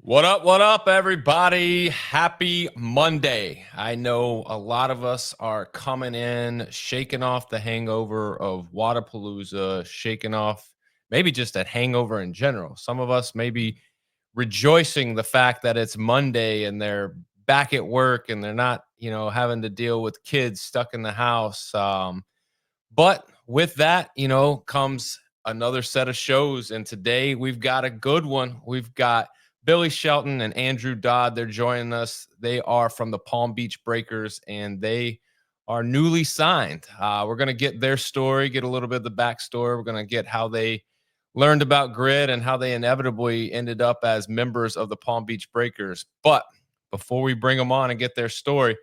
What up, everybody? Happy Monday. I know a lot of us are coming in, shaking off the hangover of Wadapalooza, shaking off maybe just a hangover in general. Some of us may be rejoicing the fact that it's Monday and they're back at work and they're not, having to deal with kids stuck in the house. But with that, comes another set of shows. And today we've got a good one. We've got Billie Shelton and Andrew Dodd. They're joining us. They are from the Palm Beach Breakers, and they are newly signed. We're going to get their story, get a little bit of the backstory. We're going to get how they learned about grid and how they inevitably ended up as members of the Palm Beach Breakers. But before we bring them on and get their story,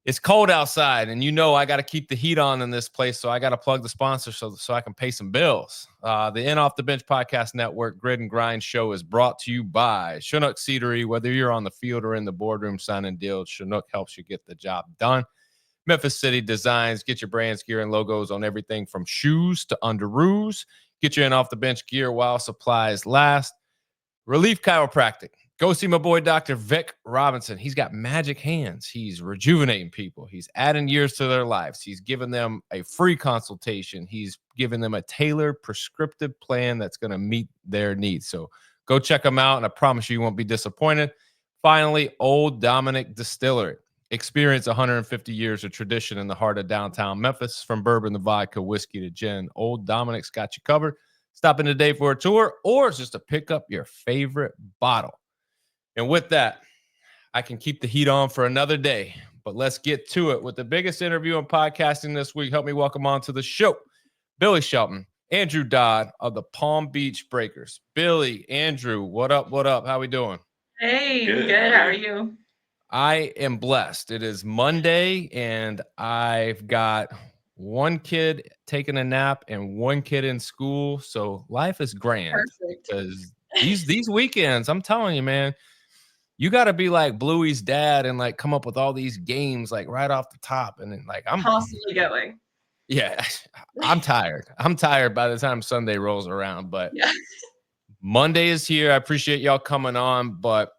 it's cold outside, and I got to keep the heat on in this place, so I got to plug the sponsor so I can pay some bills. The In Off the Bench Podcast Network Grid and Grind Show is brought to you by Chinook Seedery. Whether you're on the field or in the boardroom signing deals, Chinook helps you get the job done. Memphis City Designs, get your brands, gear, and logos on everything from shoes to underoos. Get your In Off the Bench gear while supplies last. Relief Chiropractic. Go see my boy, Dr. Vic Robinson. He's got magic hands. He's rejuvenating people. He's adding years to their lives. He's giving them a free consultation. He's giving them a tailored prescriptive plan that's going to meet their needs. So go check them out, and I promise you won't be disappointed. Finally, Old Dominick Distillery. Experience 150 years of tradition in the heart of downtown Memphis. From bourbon to vodka, whiskey to gin, Old Dominick's got you covered. Stop in today for a tour or just to pick up your favorite bottle. And with that, I can keep the heat on for another day. But let's get to it with the biggest interview in podcasting this week. Help me welcome on to the show, Billie Shelton, Andrew Dodd of the Palm Beach Breakers. Billie, Andrew, what up? What up? How we doing? Hey, good. How are you? I am blessed. It is Monday, and I've got one kid taking a nap and one kid in school. So life is grand. Perfect. Because these weekends, I'm telling you, man, you got to be like Bluey's dad and like come up with all these games like right off the top. And then I'm constantly going. Yeah, I'm tired. I'm tired by the time Sunday rolls around. But yeah. Monday is here. I appreciate y'all coming on. But,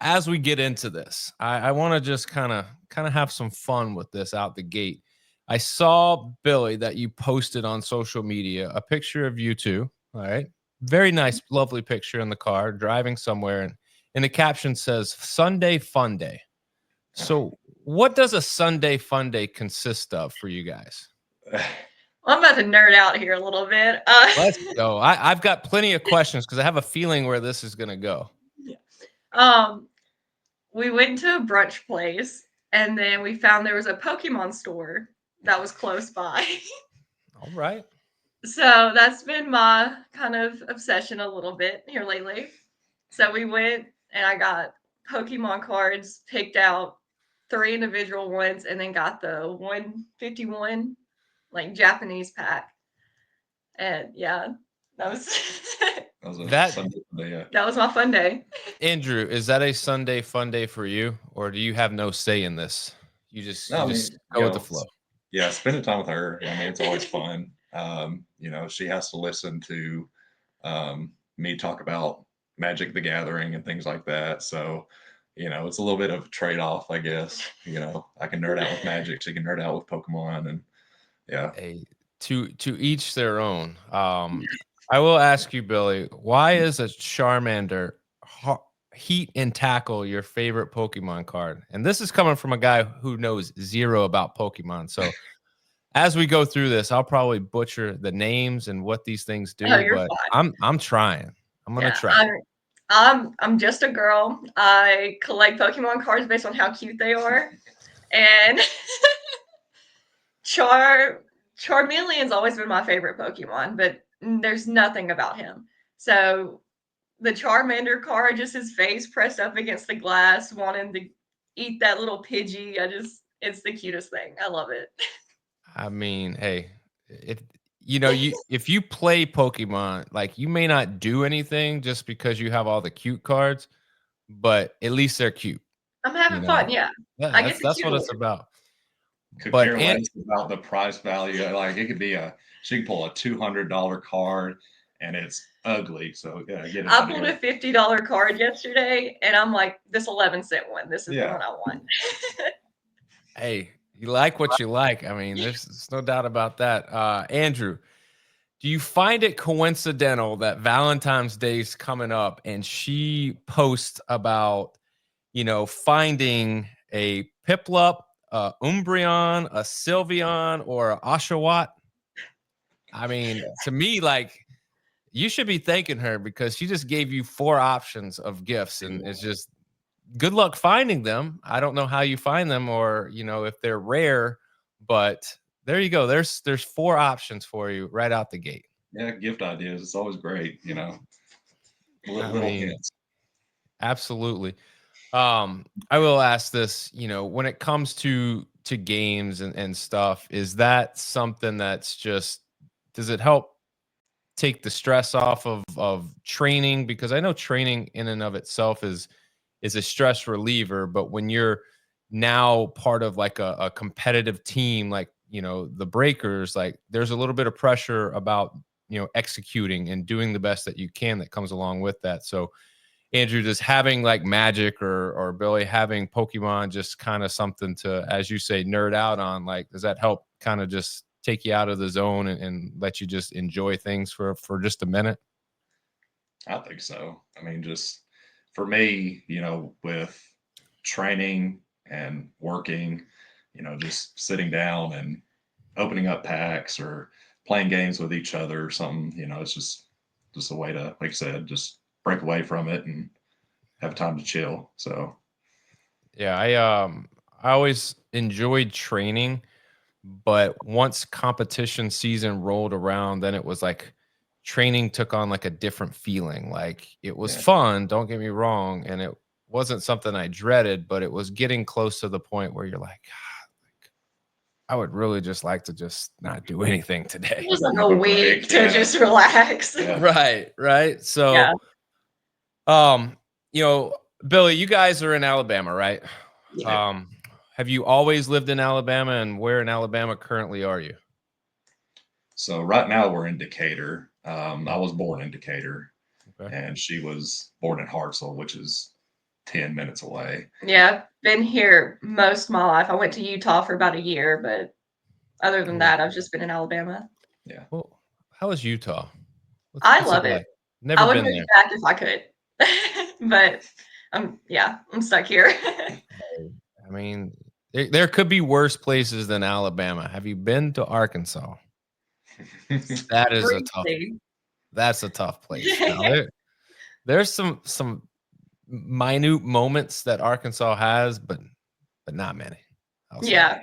as we get into this, I want to just kind of have some fun with this out the gate. I saw, Billie, that you posted on social media a picture of you two. All right. Very nice, lovely picture in the car driving somewhere. And the caption says, Sunday Fun Day. So what does a Sunday Fun Day consist of for you guys? Well, I'm about to nerd out here a little bit. Let's go. I've got plenty of questions because I have a feeling where this is going to go. Yeah. We went to a brunch place, and then we found there was a Pokemon store that was close by. All right. So that's been my kind of obsession a little bit here lately. So we went, and I got Pokemon cards, picked out 3 individual ones, and then got the 151 Japanese pack. And yeah, that was that was my fun day. Andrew, is that a Sunday Fun Day for you, or do you have no say in this? You just go with the flow. Yeah, spending time with her. I mean, it's always fun. She has to listen to me talk about Magic the Gathering and things like that. So, it's a little bit of a trade-off, I guess. I can nerd out with Magic, she can nerd out with Pokemon, and yeah. Hey, to each their own. I will ask you, Billie, why is a Charmander Heat and Tackle your favorite Pokemon card? And this is coming from a guy who knows zero about Pokemon. So as we go through this, I'll probably butcher the names and what these things do, but fine. I'm trying. I'm gonna try. I'm just a girl. I collect Pokemon cards based on how cute they are, and Charmeleon's always been my favorite Pokemon, but there's nothing about him. So the Charmander card, just his face pressed up against the glass, wanting to eat that little Pidgey. It's the cutest thing. I love it. I mean, hey, if you play Pokemon, you may not do anything just because you have all the cute cards, but at least they're cute. I'm having fun, yeah. That's what it's about. Could care less about the price value. She can pull a $200 card and it's ugly. So yeah, get an I pulled idea. a $50 card yesterday, and I'm like, this 11-cent one. This is the Yeah. one I want. Hey, you like what you like. I mean, there's no doubt about that. Andrew, do you find it coincidental that Valentine's Day's coming up and she posts about, finding a Piplup, a Umbreon, a Sylveon, or a Oshawott? I mean, to me, like, you should be thanking her because she just gave you 4 options of gifts, and it's just good luck finding them. I don't know how you find them or, if they're rare, but there you go. There's 4 options for you right out the gate. Yeah, gift ideas. It's always great, I little mean, hints. absolutely. I will ask this, when it comes to games and stuff, is that something that's just, does it help take the stress off of training? Because I know training in and of itself is a stress reliever, but when you're now part of like a competitive team, like, the Breakers, like there's a little bit of pressure about, executing and doing the best that you can that comes along with that. So Andrew, does having like Magic or Billy having Pokemon just kind of something to, as you say, nerd out on, like, does that help kind of just take you out of the zone and let you just enjoy things for just a minute? I think so. I mean, just for me, with training and working, just sitting down and opening up packs or playing games with each other or something, it's just a way to, like I said, just break away from it and have time to chill. So Yeah, I always enjoyed training, but once competition season rolled around, then it was like training took on like a different feeling. Like it was yeah, fun, don't get me wrong, and it wasn't something I dreaded, but it was getting close to the point where you're like, "God, like, I would really just like to just not do anything It today." was like have a a week break. to Yeah. just relax. Yeah. Right. Yeah. So, um, you know, Billy, you guys are in Alabama, right? Yeah. Um, have you always lived in Alabama, and where in Alabama currently are you? So right now we're in Decatur. I was born in Decatur, Okay. and she was born in Hartselle, which is 10 minutes away. Yeah, I've been here most of my life. I went to Utah for about a year, but other than Cool. that, I've just been in Alabama. Yeah. Well, how is Utah? I What's it love it. like? I Never would been move there. back if I could. But I'm stuck here. I mean, there could be worse places than Alabama. Have you been to Arkansas? That is a tough. Briefly. That's a tough place. Now there's some minute moments that Arkansas has, but not many. I'll say. Yeah.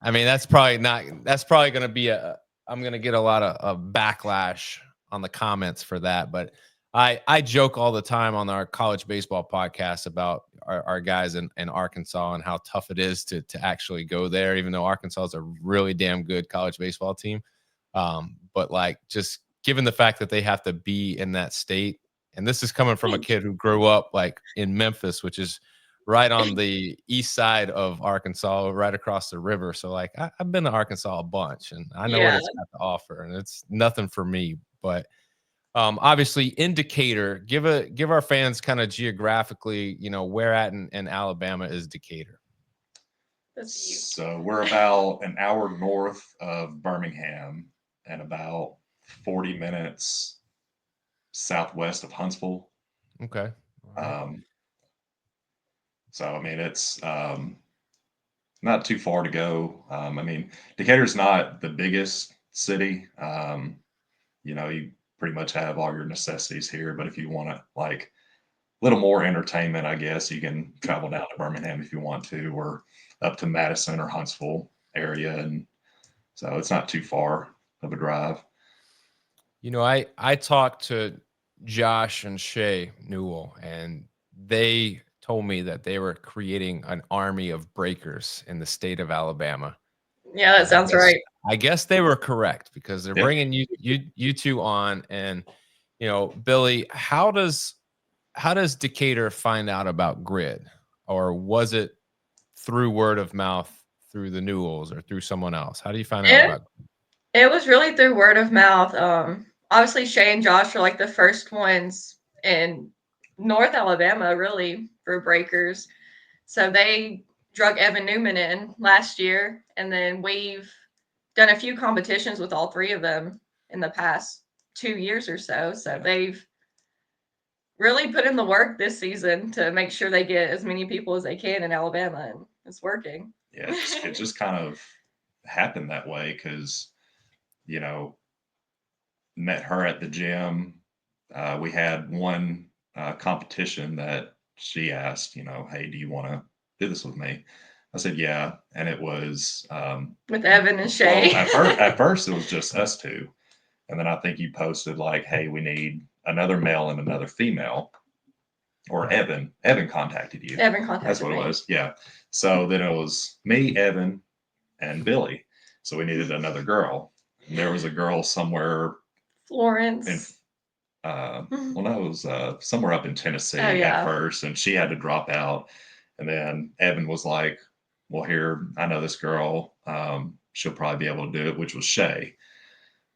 I mean, that's probably not. That's probably going to be a. I'm going to get a lot of backlash on the comments for that, but I joke all the time on our college baseball podcast about our guys in Arkansas and how tough it is to actually go there, even though Arkansas is a really damn good college baseball team. But like just given the fact that they have to be in that state, and this is coming from a kid who grew up like in Memphis, which is right on the east side of Arkansas, right across the river. So like I've been to Arkansas a bunch and I know what Yeah. it's got to offer, and it's nothing for me. But obviously in Decatur, give our fans kind of geographically, where at in Alabama is Decatur. That's you. So we're about an hour north of Birmingham and about 40 minutes southwest of Huntsville. Okay. All right. Um, so, I mean, it's not too far to go. I mean, Decatur's not the biggest city. You pretty much have all your necessities here, but if you want to like a little more entertainment, I guess you can travel down to Birmingham if you want to, or up to Madison or Huntsville area. And so it's not too far of a drive. I talked to Josh and Shay Newell, and they told me that they were creating an army of breakers in the state of Alabama. Yeah, that And sounds right. I guess they were correct because they're Yeah. bringing you two on. And Billy, how does Decatur find out about Grid, or was it through word of mouth through the Newells or through someone else? How do you find out It about? it was really through word of mouth. obviously Shay and Josh are like the first ones in North Alabama, really, for breakers. So they drug Evan Newman in last year, and then we've done a few competitions with all three of them in the past 2 years or so. So they've really put in the work this season to make sure they get as many people as they can in Alabama, and it's working. Yeah, it just kind of happened that way because, met her at the gym. We had one competition that she asked, hey, do you want to do this with me? I said, yeah. And it was with Evan and Shay. Well, at first it was just us two. And then I think you posted like, hey, we need another male and another female. Or Evan contacted you. Evan contacted That's what me. it was. Yeah. So then it was me, Evan, and Billy. So we needed another girl. And there was a girl somewhere Florence. well, no, it was somewhere up in Tennessee yeah. at first, and she had to drop out. And then Evan was like, well, here, I know this girl. She'll probably be able to do it, which was Shay.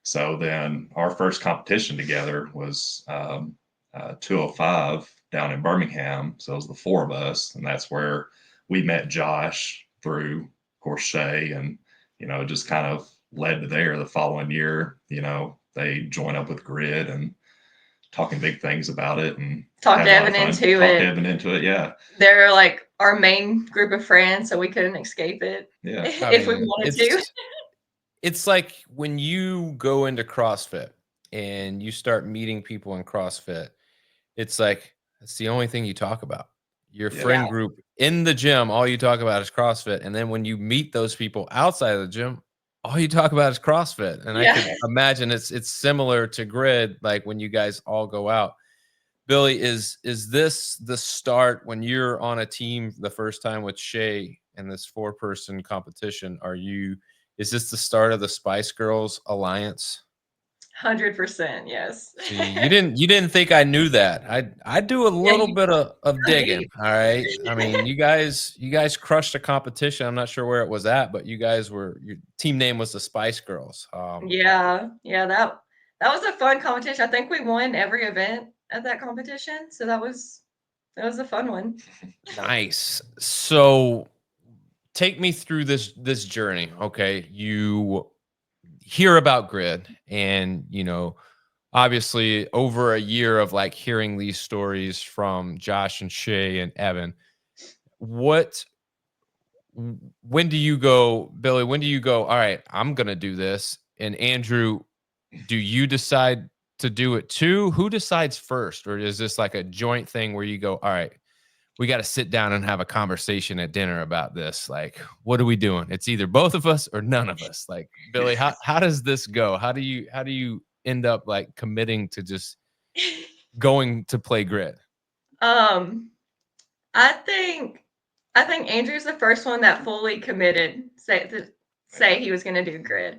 So then our first competition together was 205 down in Birmingham. So it was the four of us, and that's where we met Josh through, of course, Shay, and it just kind of led to there. The following year, they joined up with Grid and talking big things about it, and talked Evan into it. Yeah, they're like our main group of friends, so we couldn't escape it. Yeah, if we wanted to. It's like when you go into CrossFit and you start meeting people in CrossFit, it's like it's the only thing you talk about. Your friend group in the gym, all you talk about is CrossFit. And then when you meet those people outside of the gym, all you talk about is CrossFit. And I could imagine it's similar to Grid, like when you guys all go out. Billy, is this the start when you're on a team the first time with Shay and this 4-person competition? Is this the start of the Spice Girls alliance? 100%, yes. See, you didn't think I knew that. I do a little bit of digging. All right. I mean, you guys crushed a competition. I'm not sure where it was at, but your team name was the Spice Girls. Yeah, that was a fun competition. I think we won every event at that competition, so that was a fun one. Nice. So take me through this journey. Okay, you hear about Grid, and obviously over a year of like hearing these stories from Josh and Shay and Evan. When do you go, Billy? When do you go, all right, I'm gonna do this? And Andrew, do you decide to do it too? Who decides first? Or is this like a joint thing where you go, all right, we got to sit down and have a conversation at dinner about this? Like, what are we doing? It's either both of us or none of us. Like, Billy, how does this go? How do you end up like committing to just going to play Grid? I think Andrew's the first one that fully committed say he was going to do Grid.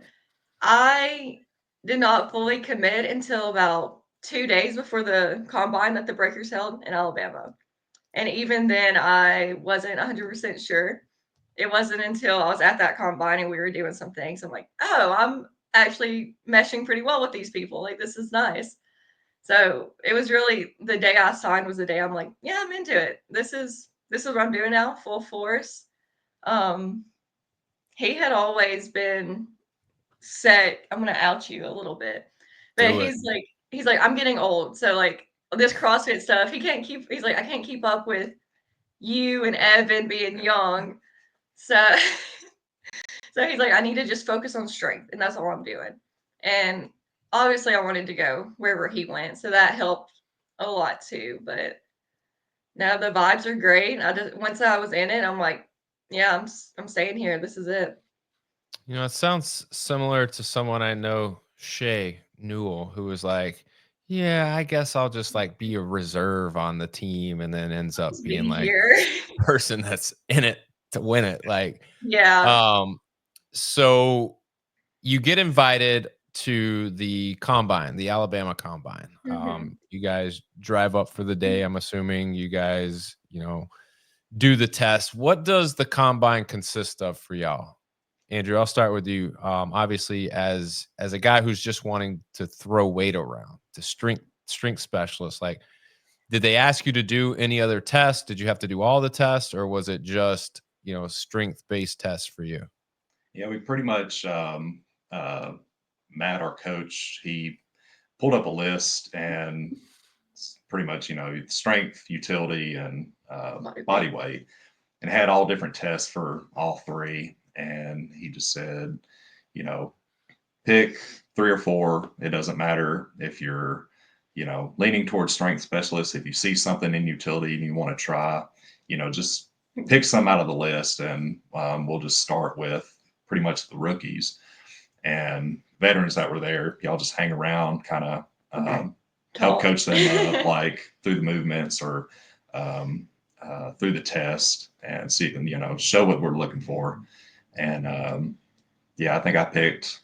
I did not fully commit until about 2 days before the combine that the Breakers held in Alabama. And even then, I wasn't 100% sure. It wasn't until I was at that combine and we were doing some things. I'm like, oh, I'm actually meshing pretty well with these people. Like, this is nice. So it was really the day I signed was the day I'm like, yeah, I'm into it. This is what I'm doing now, full force. He had always been set. I'm gonna out you a little bit, but he's like, I'm getting old, so like this CrossFit stuff, he's like, I can't keep up with you and Evan being young, so he's like, I need to just focus on strength, and that's all I'm doing. And obviously, I wanted to go wherever he went, so that helped a lot too. But now the vibes are great. Once I was in it, I'm like, yeah, I'm staying here. This is it. It sounds similar to someone I know, Shay Newell, who was like, yeah, I guess I'll just like be a reserve on the team, and then ends up being like the person that's in it to win it. Like, so you get invited to the combine, the Alabama combine. You guys drive up for the day. I'm assuming you guys, do the test. What does the combine consist of for y'all? Andrew, I'll start with you. Obviously, as a guy who's just wanting to throw weight around, the strength specialist, like, did they ask you to do any other tests? Did you have to do all the tests, or was it just strength based tests for you? Yeah, we pretty much Matt, our coach, he pulled up a list and pretty much strength, utility, and body weight, and had all different tests for all three. And he just said, pick 3 or 4. It doesn't matter if you're, leaning towards strength specialist. If you see something in utility and you want to try, just pick some out of the list, and we'll just start with pretty much the rookies and veterans that were there. Y'all just hang around, kind of help coach them up, like through the movements or through the test, and see, show what we're looking for. And yeah, I think I picked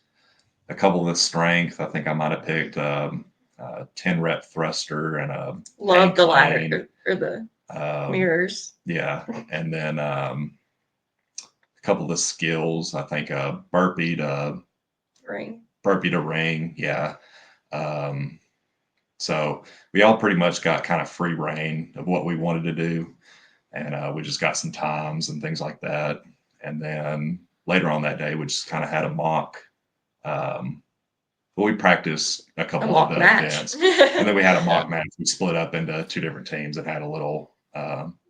a couple of the strength. I think I might have picked 10 rep thruster and a love the ladder or the mirrors. Yeah, and then a couple of the skills. I think burpee to ring. Yeah. So we all pretty much got kind of free reign of what we wanted to do, and we just got some times and things like that. And then later on that day, we just kind of had a mock. But we practiced a couple of the events, and then we had a mock match. We split up into 2 different teams and had a little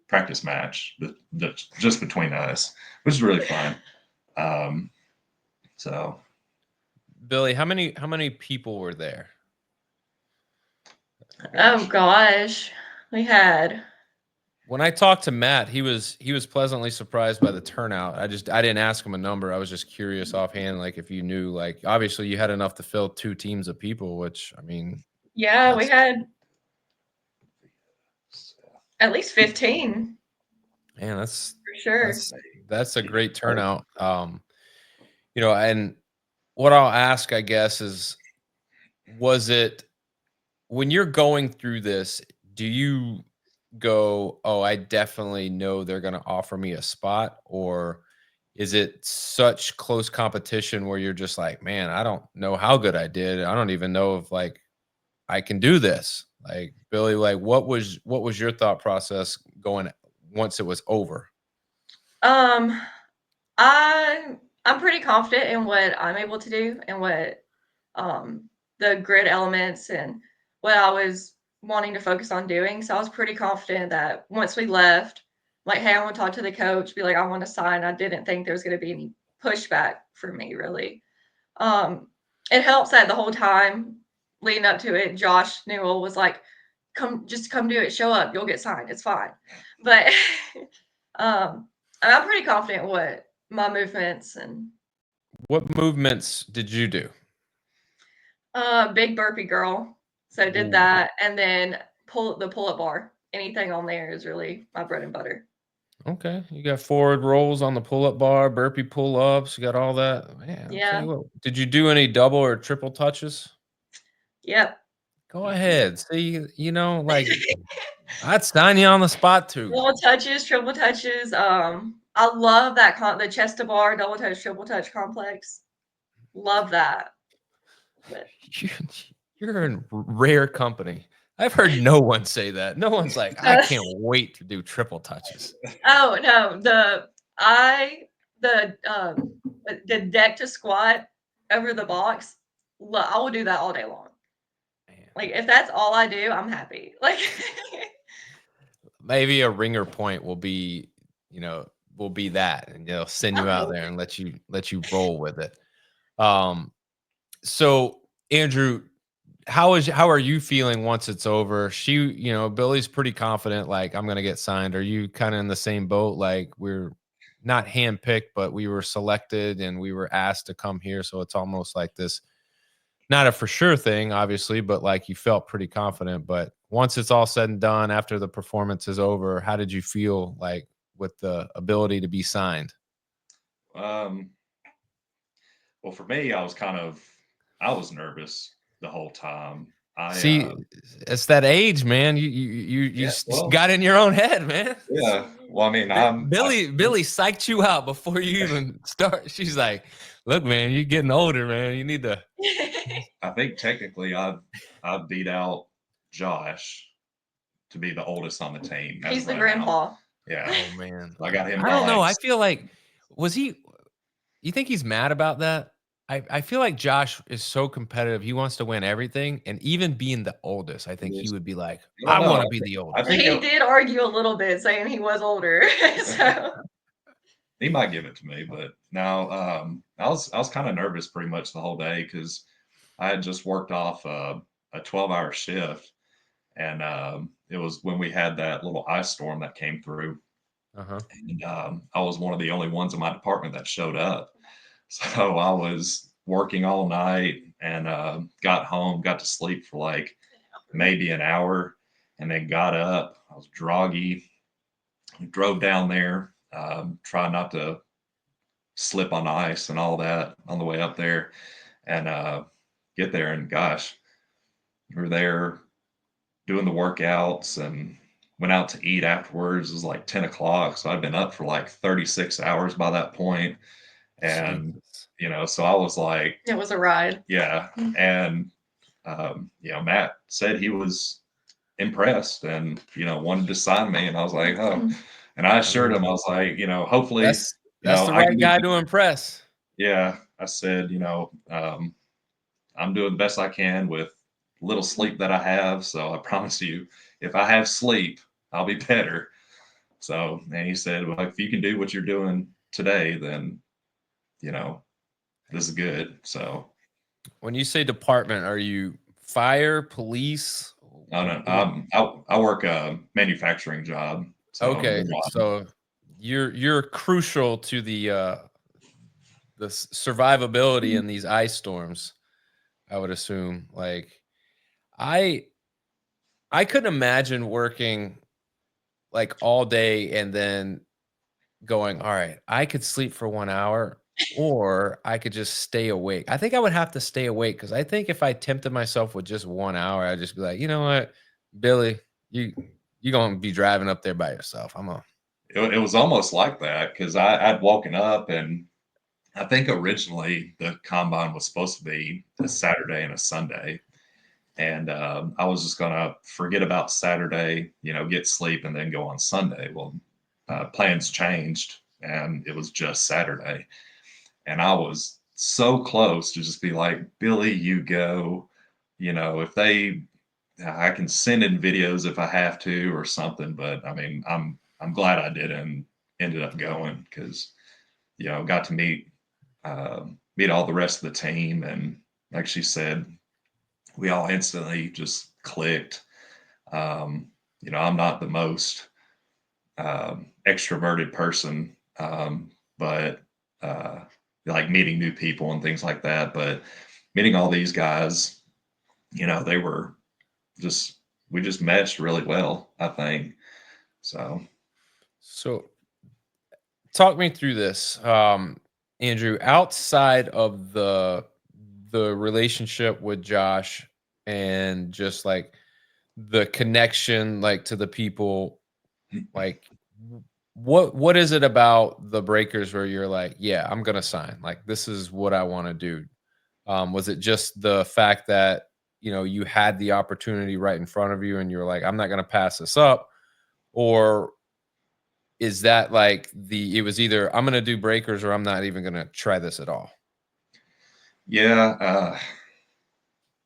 practice match just between us, which is really fun. So, Billy, how many people were there? Oh gosh, we had. When I talked to Matt, he was pleasantly surprised by the turnout. I didn't ask him a number. I was just curious offhand, like if you knew, like obviously you had enough to fill 2 teams of people, which I mean, yeah, we had at least 15. Man, that's for sure. That's a great turnout. And what I'll ask, I guess, is, was it, when you're going through this, do you go, oh, I definitely know they're going to offer me a spot? Or is it such close competition where you're just like, man, I don't know how good I did. I don't even know if like I can do this. Like, Billy, like what was your thought process going once it was over? I'm pretty confident in what I'm able to do and what the grid elements and what I was wanting to focus on doing. So I was pretty confident that once we left, like, hey, I want to talk to the coach, be like, I want to sign. I didn't think there was going to be any pushback for me, really. It helps that the whole time leading up to it, Josh Newell was like, come do it, show up, you'll get signed, it's fine. But I'm pretty confident what my movements and What movements did you do? big burpee girl. So did Ooh. that, and then pull-up bar. Anything on there is really my bread and butter. Okay, you got forward rolls on the pull-up bar, burpee pull-ups, you got all that. Man, I'll tell you what. Did you do any double or triple touches? Yep. Go ahead. See, like I'd sign you on the spot too. Double touches, triple touches. I love that the chest to bar, double touch, triple touch complex. Love that. But You're in rare company. I've heard no one say that. No one's like, I can't wait to do triple touches. Oh no, the deck to squat over the box. I will do that all day long. Man. Like, if that's all I do, I'm happy. Like, maybe a ringer point will be that, and send you out there and let you roll with it. So Andrew, how are you feeling once it's over? Billy's pretty confident, like, I'm gonna get signed. Are you kind of in the same boat? Like, we're not handpicked, but we were selected and we were asked to come here, so it's almost like this, not a for sure thing, obviously, but like you felt pretty confident. But once it's all said and done, after the performance is over, how did you feel like with the ability to be signed? Well, for me, I was nervous the whole time. See, it's that age, man. You got in your own head, man. Yeah. Well, I mean, I'm Billy psyched you out before you even start. She's like, "Look, man, you're getting older, man. You need to." I think technically I've beat out Josh to be the oldest on the team. as He's of the right now. grandpa. Yeah, Oh man, I got him I by don't know. like I feel like was he? You think he's mad about that? I feel like Josh is so competitive. He wants to win everything, and even being the oldest, I think he would be like, I "I don't know. want to be the I oldest." think He did argue a little bit, saying he was older. So he might give it to me, but no, I was kind of nervous pretty much the whole day because I had just worked off a 12-hour shift, and it was when we had that little ice storm that came through, Uh-huh. and I was one of the only ones in my department that showed up. So I was working all night and got home, got to sleep for like maybe an hour, and then got up. I was groggy, drove down there, trying not to slip on ice and all that on the way up there, and get there. And gosh, we were there doing the workouts and went out to eat afterwards. It was like 10 o'clock. So I'd been up for like 36 hours by that point. And, Jesus. so I was like, it was a ride. yeah. And, Matt said he was impressed and, wanted to sign me. And I was like, oh, and I assured him, I was like, hopefully, That's the I can right do, guy to impress. yeah. I said, I'm doing the best I can with little sleep that I have. So I promise you, if I have sleep, I'll be better. So, and he said, well, if you can do what you're doing today, then, this is good. So, When you say department, are you fire, police? I don't know. I work a manufacturing job. So, Okay, so you're crucial to the survivability in these ice storms. I would assume. Like I I couldn't imagine working like all day and then going, all right, I could sleep for 1 hour or I could just stay awake. I think I would have to stay awake because I think if I tempted myself with just 1 hour, I'd just be like, you know what, Billy, you gonna be driving up there by yourself. I'm a it was almost like that because I'd woken up and I think originally the combine was supposed to be a Saturday and a Sunday. And I was just gonna forget about Saturday, get sleep, and then go on Sunday. Well, plans changed, and it was just Saturday, and I was so close to just be like, Billy, you go. If I can send in videos if I have to or something. But I mean, I'm glad I did and ended up going because got to meet all the rest of the team, and like she said, we all instantly just clicked. I'm not the most extroverted person, but like meeting new people and things like that. But meeting all these guys, they were just, we just meshed really well, I think. So, so talk me through this, Andrew. Outside of the relationship with Josh and just like the connection, like to the people, like what is it about the Breakers where you're like, yeah, I'm gonna sign. Like this is what I want to do. Was it just the fact that you had the opportunity right in front of you and you're like, I'm not gonna pass this up, or is that like it was either I'm gonna do Breakers or I'm not even gonna try this at all? yeah,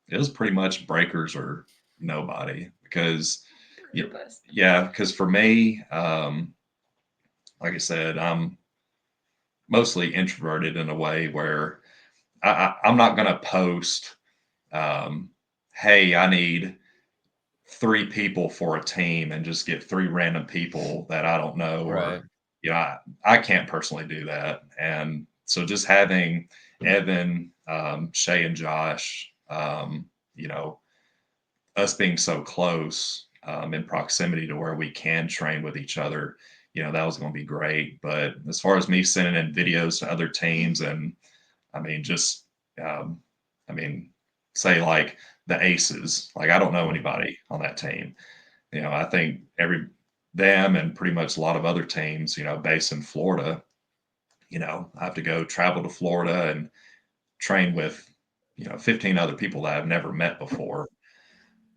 it was pretty much breakers or nobody because, Your best. yeah, because for me, like I said, I'm mostly introverted in a way where I'm not going to post, um, hey, I need 3 people for a team and just get 3 random people that I don't know. Right. Or, I can't personally do that. And so just having Evan, Shay, and Josh, us being so close in proximity to where we can train with each other, that was going to be great. But as far as me sending in videos to other teams and I mean, just, um, I mean, say like the Aces, like I don't know anybody on that team. I think them and pretty much a lot of other teams, based in Florida, I have to go travel to Florida and train with, 15 other people that I've never met before.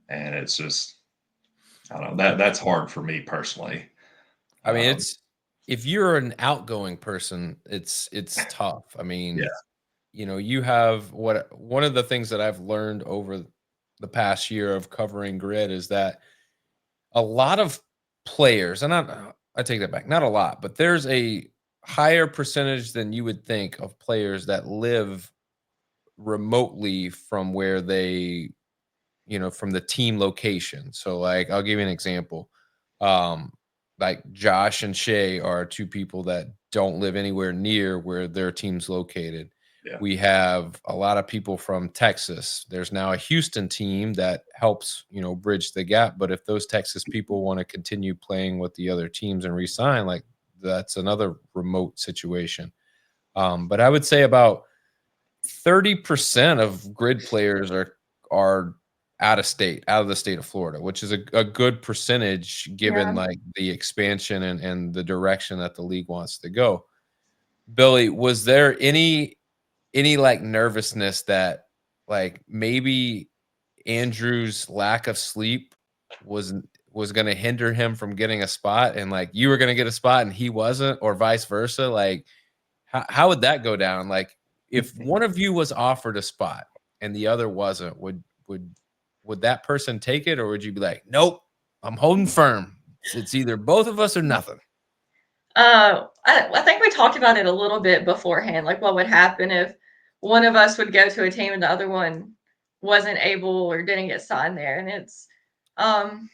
And it's just, I don't know, that's hard for me personally. I mean, Um, if you're an outgoing person, it's tough. I yeah, mean, you have one of the things that I've learned over the past year of covering grid is that a lot of players, and I take that back, not a lot, but there's a higher percentage than you would think of players that live remotely from where they, from the team location. So like I'll give you an example. Um like Josh and Shay are two people that don't live anywhere near where their team's located. yeah, We have a lot of people from Texas. There's now a Houston team that helps, bridge the gap. But if those Texas people want to continue playing with the other teams and resign, like that's another remote situation. But I would say about 30% of grid players are out of the state of Florida, which is a good percentage given Yeah. like the expansion and the direction that the league wants to go. Billy, was there any like nervousness that like maybe Andrew's lack of sleep was was going to hinder him from getting a spot and like you were going to get a spot and he wasn't, or vice versa? Like how would that go down? Like if one of you was offered a spot and the other wasn't, would that person take it, or would you be like, nope, I'm holding firm. It's either both of us or nothing. I think we talked about it a little bit beforehand, like what would happen if one of us would go to a team and the other one wasn't able or didn't get signed there. And it's um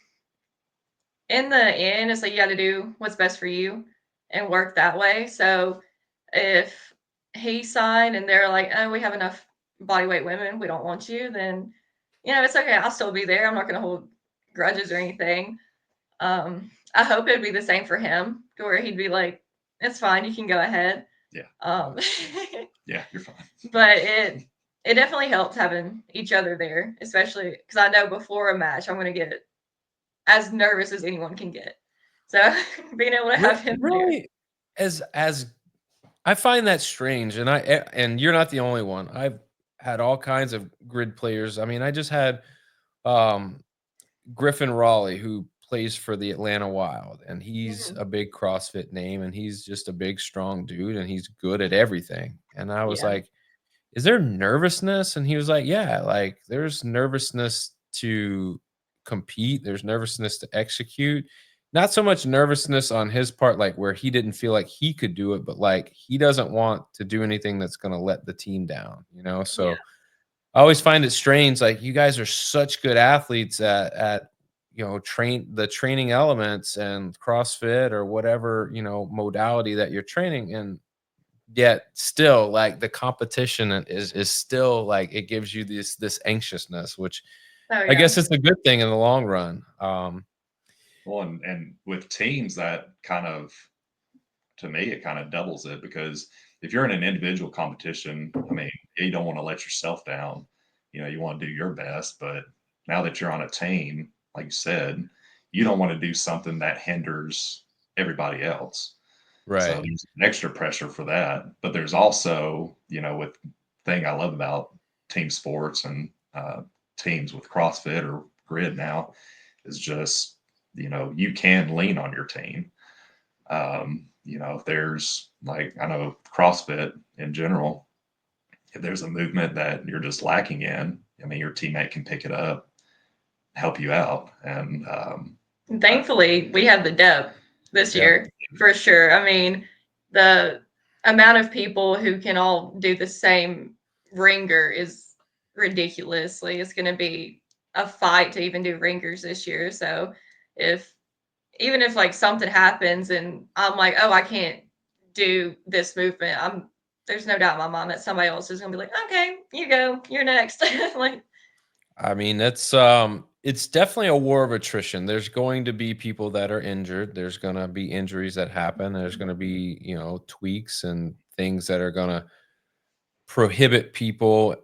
in the end, it's like you got to do what's best for you and work that way. So if he signed and they're like, oh, we have enough body weight women, we don't want you, then it's okay. I'll still be there. I'm not going to hold grudges or anything. I hope it'd be the same for him, to where he'd be like, "It's fine, you can go ahead." yeah, Um, yeah, you're fine. but it definitely helps having each other there, especially because I know before a match I'm gonna get as nervous as anyone can get. So being able to have him there, Really, as I find that strange, and you're not the only one. I've had all kinds of grid players. I mean, I just had um Griffin Raleigh, who plays for the Atlanta Wild, and he's Mhm. a big CrossFit name, and he's just a big, strong dude, and he's good at everything. And I was Yeah, like, "Is there nervousness?" And he was like, "Yeah, like there's nervousness to compete. There's nervousness to execute. Not so much nervousness on his part, like where he didn't feel like he could do it, but like he doesn't want to do anything that's going to let the team down. yeah, So I always find it strange. Like you guys are such good athletes at training elements and CrossFit or whatever modality that you're training, and yet still like the competition is still like it gives you this anxiousness, which oh I yeah, guess it's a good thing in the long run. Well, and with teams, that kind of, to me, it kind of doubles it, because if you're in an individual competition, I mean, you don't want to let yourself down. You want to do your best, but now that you're on a team, like you said, you don't want to do something that hinders everybody else. So Right. there's an extra pressure for that. But there's also, with thing I love about team sports and teams with CrossFit or grid now is just, you can lean on your team. If there's, like, I know CrossFit in general, if there's a movement that you're just lacking in, I mean, your teammate can pick it up, help you out. And and thankfully we have the depth this Yeah. year for sure. I mean, the amount of people who can all do the same ringer is ridiculously. It's going to be a fight to even do ringers this year. So if even if like something happens and I'm like, oh, I can't do this movement, there's no doubt in my mind that somebody else is gonna be like, okay, you go, you're next. Like, I mean, it's definitely a war of attrition. There's going to be people that are injured. There's going to be injuries that happen. There's going to be, tweaks and things that are going to prohibit people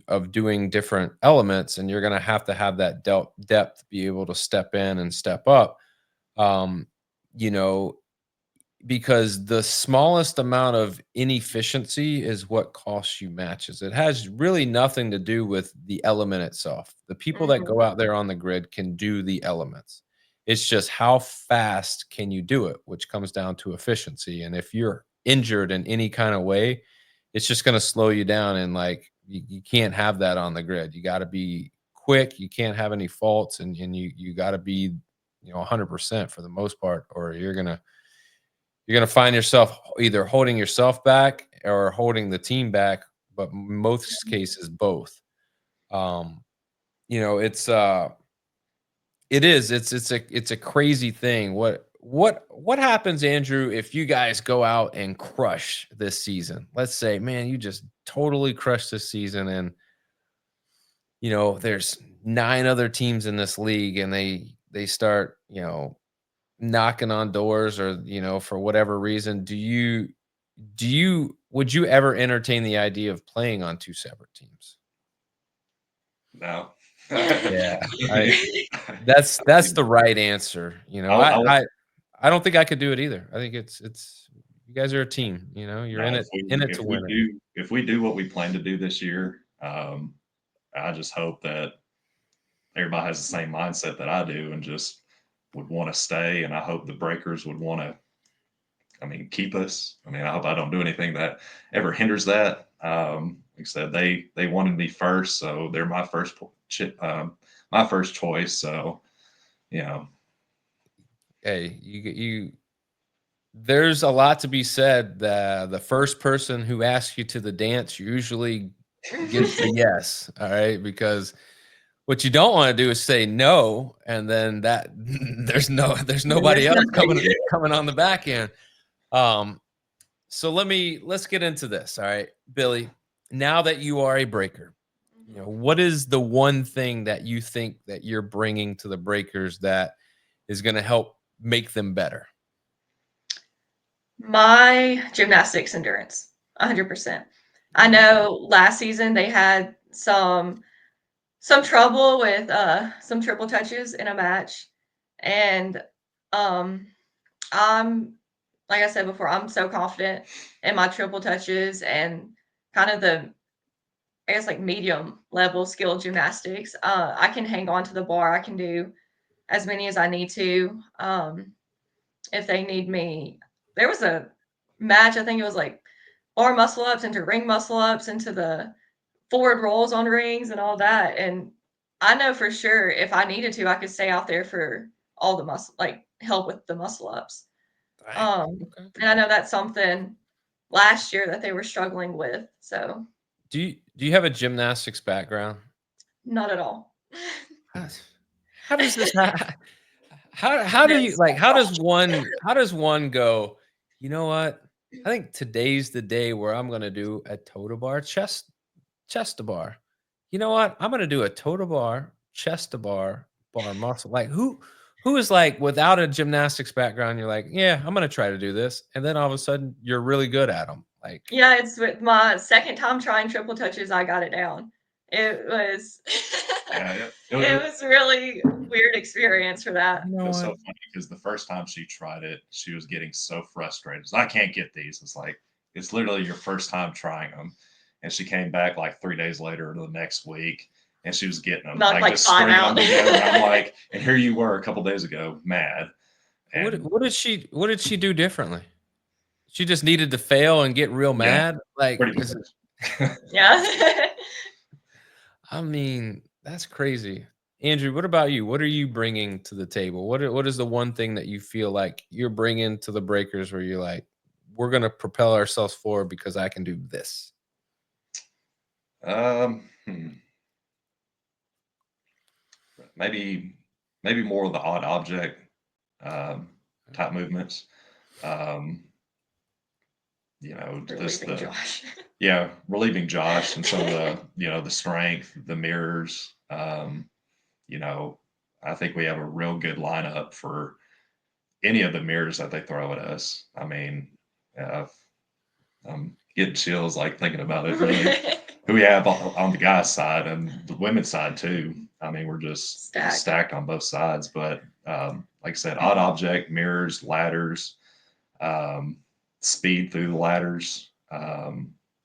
of doing different elements, and you're going to have that depth to be able to step in and step up. You know, because the smallest amount of inefficiency is what costs you matches. It has really nothing to do with the element itself. The people that Mhm. go out there on the grid can do the elements. It's just how fast can you do it, which comes down to efficiency. And if you're injured in any kind of way, it's just going to slow you down. And like you can't have that on the grid. You got to be quick. You can't have any faults, and you got to be 100% for the most part, or you're gonna find yourself either holding yourself back or holding the team back, but most cases both. Um, it's a crazy thing. What happens, Andrew, if you guys go out and crush this season? Let's say, man, you just totally crushed this season, and there's 9 other teams in this league, and they start, knocking on doors, or for whatever reason. Would you ever entertain the idea of playing on 2 separate teams? No. Yeah, I that's the right answer. I would, I don't think I could do it either. I think it's you guys are a team. You're no, in it to win it. if we do what we plan to do this year, I just hope that everybody has the same mindset that I do and just would want to stay. And I hope the Breakers would want to, keep us. I hope I don't do anything that ever hinders that. Like I said, they wanted me first, so they're my first choice. So, you know, Hey, you there's a lot to be said. The first person who asks you to the dance usually gets the yes. All right, because what you don't want to do is say no, and then that there's nobody else coming on the back end. Um, so let's get into this. All right, Billy. Now that you are a breaker, what is the one thing that you think that you're bringing to the Breakers that is going to help make them better? My gymnastics endurance, 100%. I know last season they had some trouble with some triple touches in a match, and um I'm like I said before, I'm so confident in my triple touches and kind of the, I guess, like medium level skill gymnastics. I can hang on to the bar. I can do as many as I need to. If they need me, there was a match. I think it was like bar muscle ups into ring muscle ups into the forward rolls on rings and all that. And I know for sure if I needed to, I could stay out there for all the muscle, like help with the muscle ups. Dang. Um, Okay. and I know that's something last year that they were struggling with. So Do you have a gymnastics background? not at all. How, how does this how do you, This like, how does one go, you know what? I think today's the day where I'm gonna do a total bar chest to bar. You know what? I'm gonna do a total bar, chest to bar muscle. Like who is like, without a gymnastics background, you're like, yeah, I'm gonna try to do this, and then all of a sudden you're really good at them. Like, Yeah, it's with my second time trying triple touches, I got it down. It was yeah, it was really weird experience for that. you it know was so what? funny because the first time she tried it, she was getting so frustrated. I can't get these. It's like it's literally your first time trying them, and she came back like 3 days later or the next week, and she was getting them, Knocked like like just 5 stringing them out. together. And I'm like, and here you were a couple days ago, mad, What and what did she do differently? She just needed to fail and get real yeah, mad? Like, pretty is much. Yeah. I mean, that's crazy. Andrew, what about you? What are you bringing to the table? What is the one thing that you feel like you're bringing to the Breakers where you're like, we're gonna propel ourselves forward because I can do this? um, hmm, maybe maybe more of the odd object um, type movements. Um, just Relieving Josh. relieving Josh and some of the the strength, the mirrors. You know, I think we have a real good lineup for any of the mirrors that they throw at us. Uh, I'm getting chills like thinking about it. Really, who we have on the guys' side and the women's side too. We're just Stacked. stacked on both sides. But like I said, odd object, mirrors, ladders, speed through the ladders. I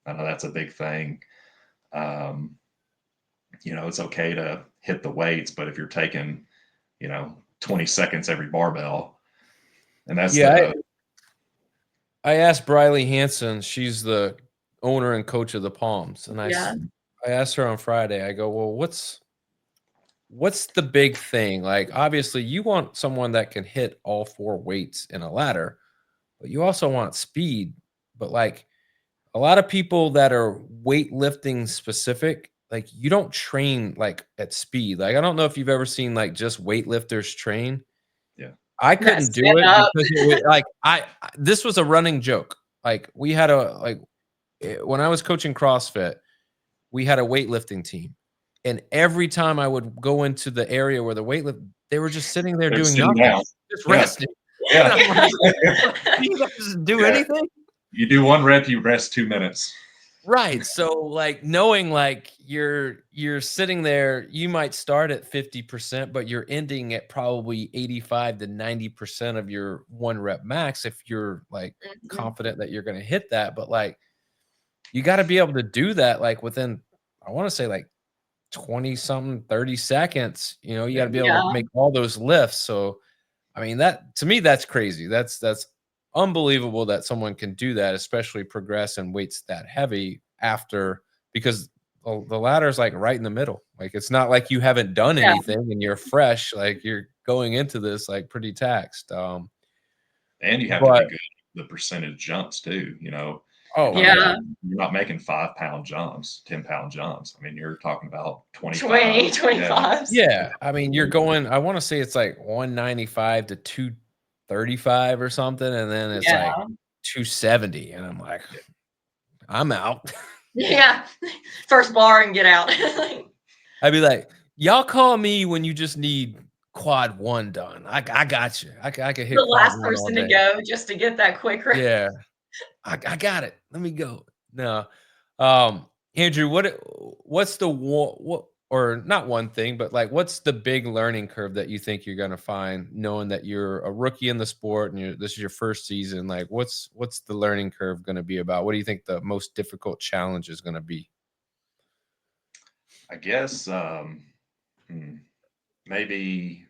know that's a big thing. It's okay to hit the weights, but if you're taking, 20 seconds every barbell, and that's I asked Briley Hanson, she's the owner and coach of the Palms, and I asked her on Friday, I go, well, what's the big thing? Like, obviously you want someone that can hit all 4 weights in a ladder, but you also want speed. But like a lot of people that are weightlifting specific, like you don't train like at speed. Like, I don't know if you've ever seen like just weightlifters train. Yeah. I couldn't do it because it was like this was a running joke. Like we had when I was coaching CrossFit, we had a weightlifting team. And every time I would go into the area where the weightlift, they were just sitting there doing nothing, just resting. Yeah. Like, you guys do anything? You do 1 rep, you rest 2 minutes. Right. So like knowing like you're sitting there, you might start at 50%, but you're ending at probably 85 to 90% of your 1 rep max if you're like confident that you're going to hit that. But like you got to be able to do that like within, I want to say like 20 something, 30 seconds. You got to be able to make all those lifts. So I mean, that to me, that's crazy. That's unbelievable that someone can do that, especially progress in weights that heavy because the ladder is like right in the middle. Like it's not like you haven't done anything and you're fresh. Like you're going into this like pretty taxed. And you have to be good at the percentage jumps too. Oh you're not making 5-pound jumps, 10-pound jumps. I mean, you're talking about 25. Yeah. I mean, you're going, I want to say it's like 195 to 235 or something. And then it's like 270. And I'm like, I'm out. Yeah. First bar and get out. I'd be like, y'all call me when you just need quad 1 done. I got you. I can hit the last person to go just to get that quick rip. Yeah. I got it. Let me go. No. Andrew, what's the what or not one thing, but like what's the big learning curve that you think you're going to find knowing that you're a rookie in the sport and this is your first season? Like what's the learning curve going to be about? What do you think the most difficult challenge is going to be? I guess maybe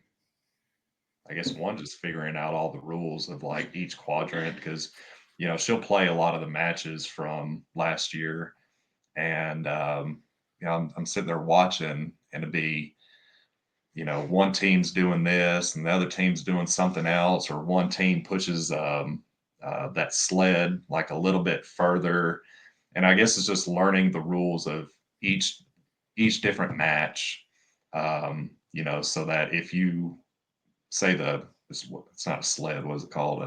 one, just figuring out all the rules of like each quadrant, because she'll play a lot of the matches from last year, and I'm sitting there watching, and it'd be one team's doing this and the other team's doing something else, or one team pushes that sled like a little bit further, and I guess it's just learning the rules of each different match, so that if you say it's not a sled, what is it called?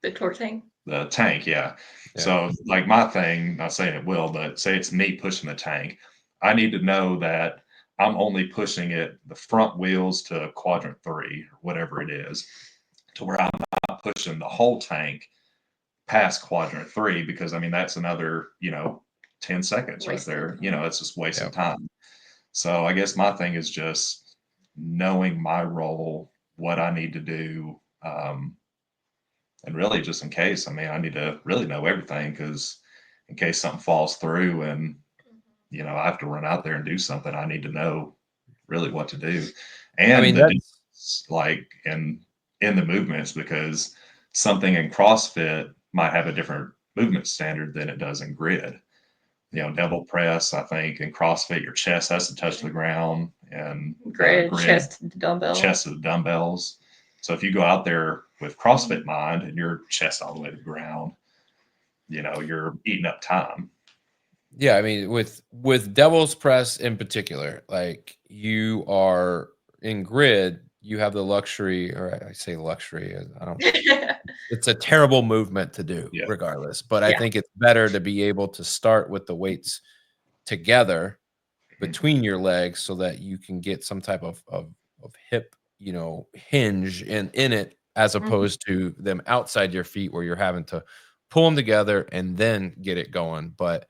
The tour tank. The tank, yeah. So like my thing, not saying it will, but say it's me pushing the tank, I need to know that I'm only pushing it the front wheels to quadrant 3 or whatever it is, to where I'm not pushing the whole tank past quadrant 3, because I mean that's another 10 seconds right there. It's just wasting time. So I guess my thing is just knowing my role, what I need to do, and really just in case, I mean, I need to really know everything, because in case something falls through and, I have to run out there and do something, I need to know really what to do. And I mean, like in the movements, because something in CrossFit might have a different movement standard than it does in grid. Devil press, I think in CrossFit, your chest has to touch the ground, and grid chest to the dumbbells. So if you go out there with CrossFit mind and your chest all the way to the ground, you're eating up time. Yeah, I mean, with devil's press in particular, like you are in grid, you have the luxury, or I say luxury, I don't. It's a terrible movement to do, regardless. But I think it's better to be able to start with the weights together between your legs, so that you can get some type of hip, hinge in it, as opposed to them outside your feet where you're having to pull them together and then get it going. But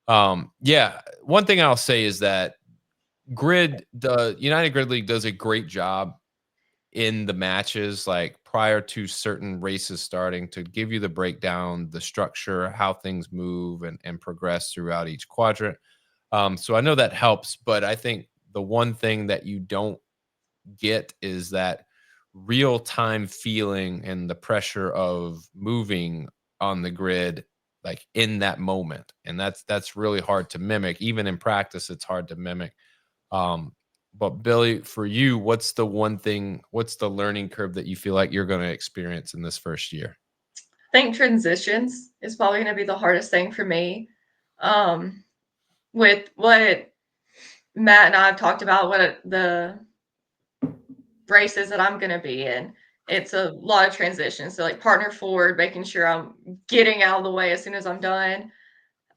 one thing I'll say is that the United Grid League does a great job in the matches, like prior to certain races starting, to give you the breakdown, the structure, how things move and progress throughout each quadrant. So I know that helps, but I think the one thing that you don't get is that real time feeling and the pressure of moving on the grid like in that moment, and that's really hard to mimic. Even in practice it's hard to mimic. But Billy, for you, what's the one thing, what's the learning curve that you feel like you're going to experience in this first year? I think transitions is probably going to be the hardest thing for me. With what Matt and I have talked about, what the races that I'm going to be in, it's a lot of transitions. So like partner forward, making sure I'm getting out of the way as soon as I'm done.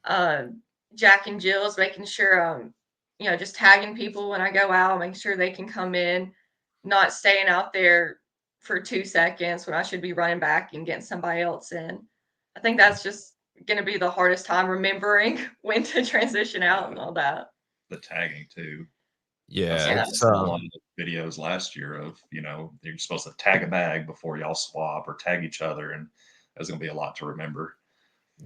Uh, Jack and Jill's, making sure I'm, just tagging people when I go out, making sure they can come in, not staying out there for 2 seconds when I should be running back and getting somebody else in. I think that's just going to be the hardest time, remembering when to transition out and all that. The tagging too. Yeah, Yeah. I saw a lot of videos last year of, you're supposed to tag a bag before y'all swap or tag each other, and there's gonna be a lot to remember.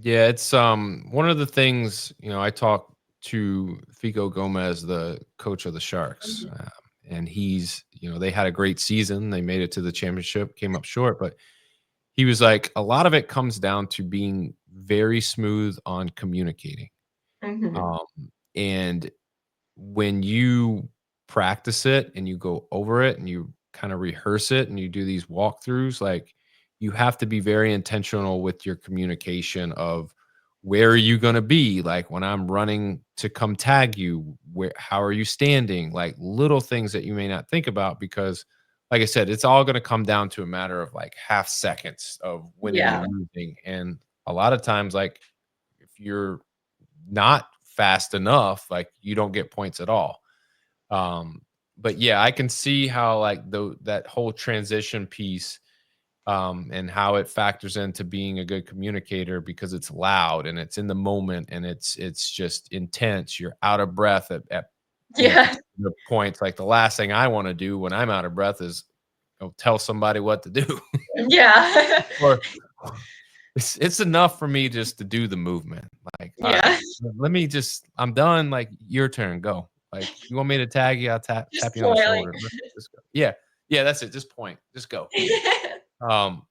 yeah, it's one of the things, I talked to Fico Gomez, the coach of the Sharks, Mhm. and he's, they had a great season. They made it to the championship, came up short, but he was like, a lot of it comes down to being very smooth on communicating. Mhm. Um, and when you practice it and you go over it and you kind of rehearse it and you do these walkthroughs, like you have to be very intentional with your communication of where are you going to be, like when I'm running to come tag you, where, how are you standing, like little things that you may not think about, because like I said, it's all going to come down to a matter of like half seconds of winning Yeah. and losing. And a lot of times, like if you're not fast enough, like you don't get points at all. Um, but yeah, I can see how like that whole transition piece, and how it factors into being a good communicator, because it's loud and it's in the moment and it's just intense. You're out of breath at Yeah. particular points. Like the last thing I want to do when I'm out of breath is tell somebody what to do. Yeah. Or it's enough for me just to do the movement. Like, all right, Yeah. let me just, I'm done. Like, your turn, go. Like, you want me to tag you? I'll tap Just you on the spoiling. shoulder. Let's just go. Yeah, yeah, that's it. Just point, just go. Um,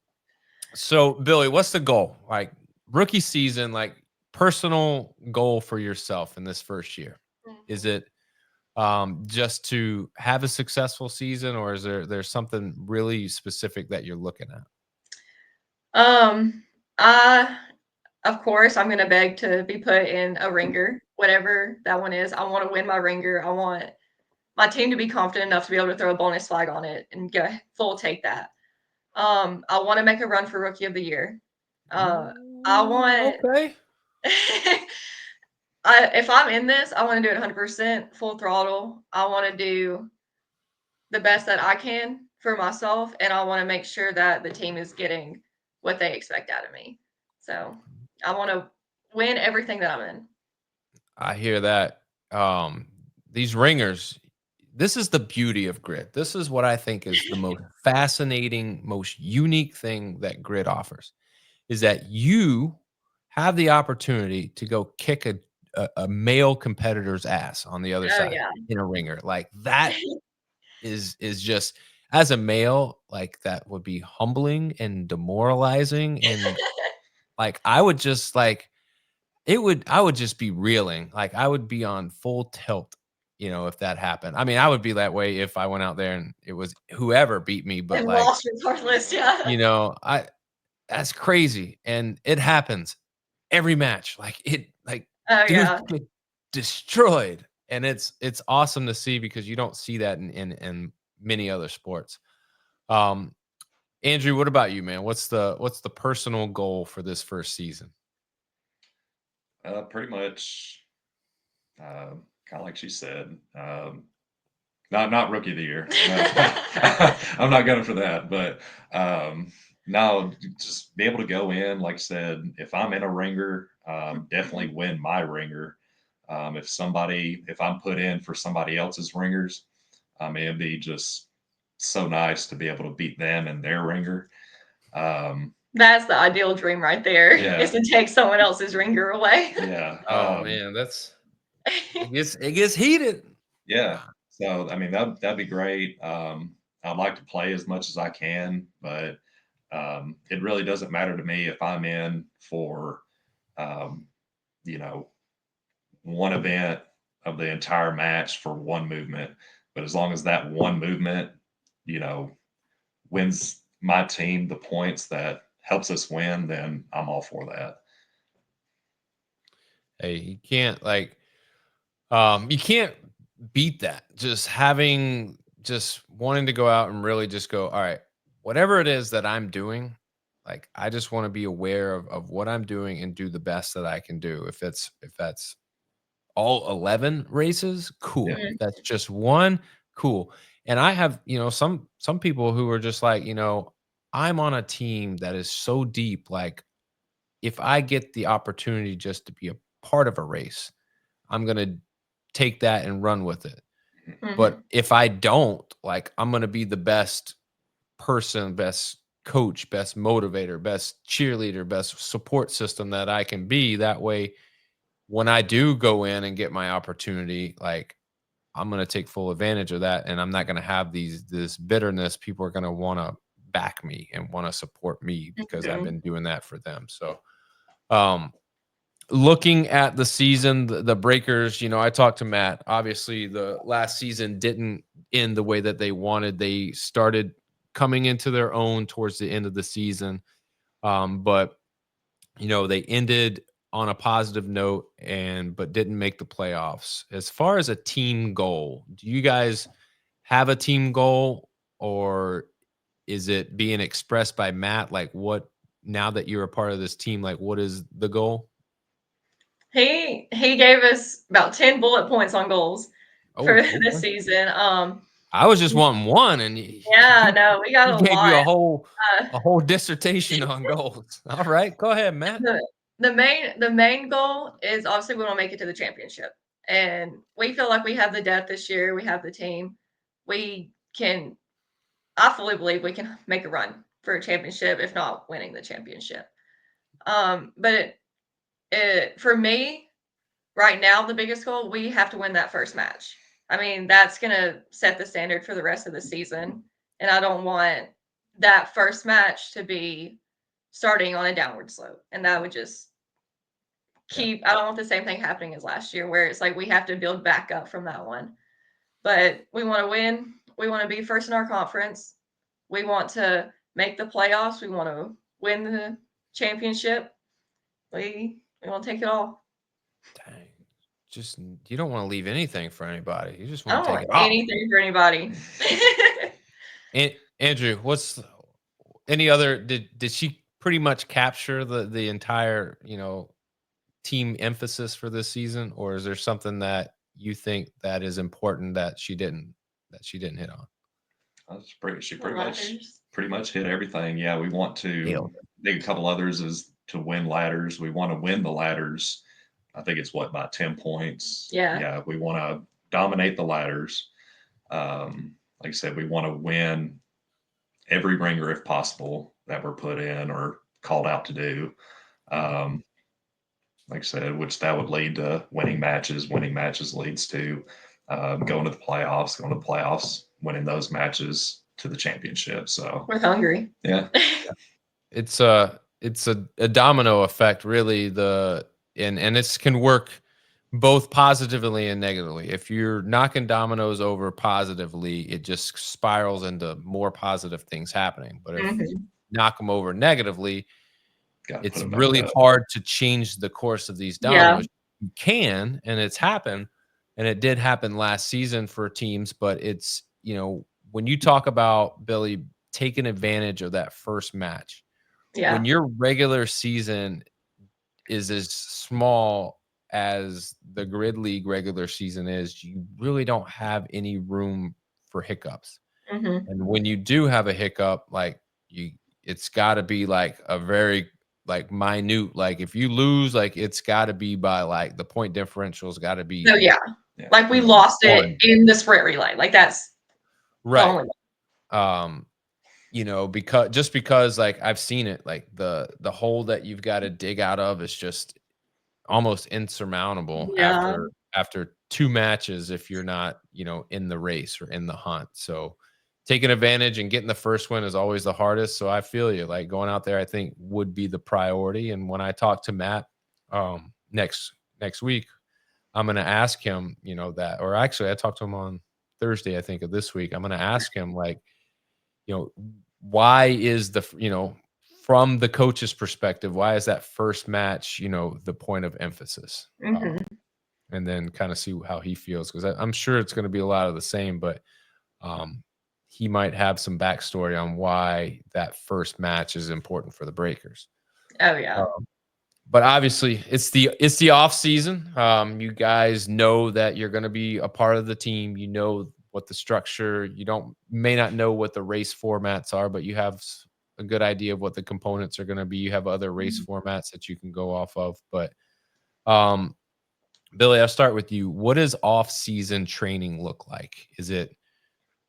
so Billy, what's the goal? Like rookie season, like personal goal for yourself in this first year. Is Mhm. it just to have a successful season, or is there's something really specific that you're looking at? Um, I Of course, I'm gonna beg to be put in a ringer, whatever that one is. I want to win my ringer. I want my team to be confident enough to be able to throw a bonus flag on it and go full take that. I want to make a run for rookie of the year. I want Okay. if I'm in this, I want to do it 100% full throttle. I want to do the best that I can for myself, and I want to make sure that the team is getting what they expect out of me. So I want to win everything that I'm in. I hear that. These ringers, this is the beauty of grid. This is what I think is the most fascinating, most unique thing that grid offers, is that you have the opportunity to go kick a male competitor's ass on the other Oh side yeah. in a ringer. Like that is just, as a male, like that would be humbling and demoralizing. And like I would just like I would just be reeling. Like, I would be on full tilt, if that happened. I mean, I would be that way if I went out there and it was whoever beat me, but, And like, lost regardless, yeah. I that's crazy, and it happens every match. Like, Oh dudes yeah. get destroyed, and it's awesome to see because you don't see that in many other sports. Um, Andrew, what about you, man? What's the personal goal for this first season? Pretty much, kind of like she said. Not rookie of the year. I'm not gunning for that, but no, just be able to go in. Like I said, if I'm in a ringer, definitely win my ringer. If I'm put in for somebody else's ringers, it'd be just so nice to be able to beat them in their ringer. That's the ideal dream right there, is to take someone else's ringer away. Yeah. Oh man, it gets heated. Yeah. So I mean that'd be great. I'd like to play as much as I can, but it really doesn't matter to me if I'm in for you know, one event of the entire match for one movement. But as long as that one movement, you know, wins my team the points that helps us win, then I'm all for that. Hey, you can't beat that. Just wanting to go out and really just go, all right, whatever it is that I'm doing, like I just want to be aware of what I'm doing and do the best that I can do. If that's all 11 races, cool. Yeah. If that's just one, cool. And I have, some people who are just like, I'm on a team that is so deep. Like if I get the opportunity just to be a part of a race, I'm going to take that and run with it. But if I don't, like I'm going to be the best person, best coach, best motivator, best cheerleader, best support system that I can be. That way, when I do go in and get my opportunity, like I'm going to take full advantage of that. And I'm not going to have this bitterness. People are going to want to back me and want to support me because I've been doing that for them. So, looking at the season, the Breakers, I talked to Matt. Obviously, the last season didn't end the way that they wanted. They started coming into their own towards the end of the season. But they ended on a positive note but didn't make the playoffs. As far as a team goal, do you guys have a team goal, or is it being expressed by Matt? Like now that you're a part of this team, like what is the goal? He gave us about 10 bullet points on goals for the season. I was just wanting one, and no, we got a gave lot. you a whole dissertation on goals. All right, go ahead, Matt. The main goal is obviously we want to make it to the championship, and we feel like we have the depth this year. We have the team. I fully believe we can make a run for a championship, if not winning the championship. But for me, right now, the biggest goal, we have to win that first match. I mean, that's going to set the standard for the rest of the season. And I don't want that first match to be starting on a downward slope. And that would just I don't want the same thing happening as last year, where it's like we have to build back up from that one. But we want to win. We want to be first in our conference. We want to make the playoffs. We want to win the championship. We want to take it all. Dang. Just you don't want to leave anything for anybody. You just I want don't to take want it anything for anybody. And Andrew, what's any other? Did she pretty much capture the entire team emphasis for this season, or is there something that you think that is important that she didn't hit on? She pretty much hit everything. Yeah, we want to. I think a couple others is to win ladders. We want to win the ladders. I think it's by 10 points. Yeah, we want to dominate the ladders. Like I said, we want to win every ringer if possible that we're put in or called out to do. Like I said, which that would lead to winning matches. Winning matches leads to going to the playoffs, winning those matches to the championship. So we're hungry. Yeah. It's a domino effect, really. And this can work both positively and negatively. If you're knocking dominoes over positively, it just spirals into more positive things happening. But if you knock them over negatively, it's really hard to change the course of these dominoes. You can, and it's happened, and it did happen last season for teams. But it's when you talk about Billy taking advantage of that first match, when your regular season is as small as the grid league regular season is, you really don't have any room for hiccups. And when you do have a hiccup, it's got to be like a very minute. Like if you lose, it's got to be by the point differential's got to be. So like we lost it in the sprint relay. Like that's right. because like I've seen it, like the hole that you've got to dig out of is just almost insurmountable Yeah. after 2 matches if you're not, in the race or in the hunt. So taking advantage and getting the first win is always the hardest. So I feel you. Like going out there, I think would be the priority. And when I talk to Matt next week, I'm gonna ask him, that, or actually I talked to him on Thursday, I think, of this week. I'm gonna ask him like, you know, why is from the coach's perspective, why is that first match, the point of emphasis? Hmm. And then kind of see how he feels, because I'm sure it's going to be a lot of the same, but um, he might have some backstory on why that first match is important for the Breakers. Oh yeah. But obviously, it's the off season. You guys know that you're going to be a part of the team. You know what the structure. May not know what the race formats are, but you have a good idea of what the components are going to be. You have other race formats that you can go off of. But Billy, I'll start with you. What does off season training look like? Is it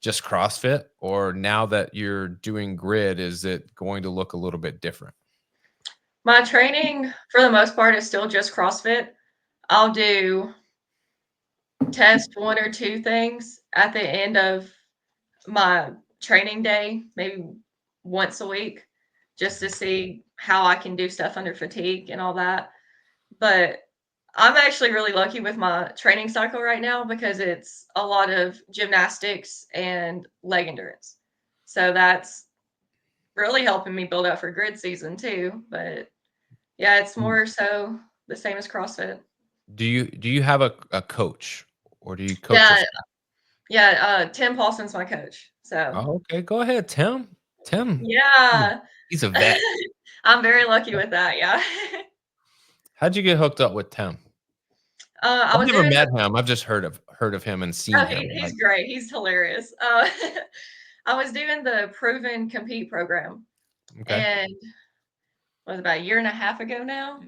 just CrossFit, or now that you're doing grid, is it going to look a little bit different? My training, for the most part, is still just CrossFit. I'll do test 1 or 2 things at the end of my training day, maybe once a week, just to see how I can do stuff under fatigue and all that. But I'm actually really lucky with my training cycle right now because it's a lot of gymnastics and leg endurance. So that's really helping me build up for grid season too. But yeah, it's more so the same as CrossFit. Do you have a coach, or do you coach Yeah, yourself? yeah. Tim Paulson's my coach. So Oh, okay, go ahead, Tim. Tim, yeah, he's a vet. I'm very lucky with that. Yeah. How'd you get hooked up with Tim? I I've was never doing met the. him. I've just heard of him and seen Oh, him. he's Like, great. He's hilarious. I was doing the Prove and Compete program, okay, and was about a year and a half ago now.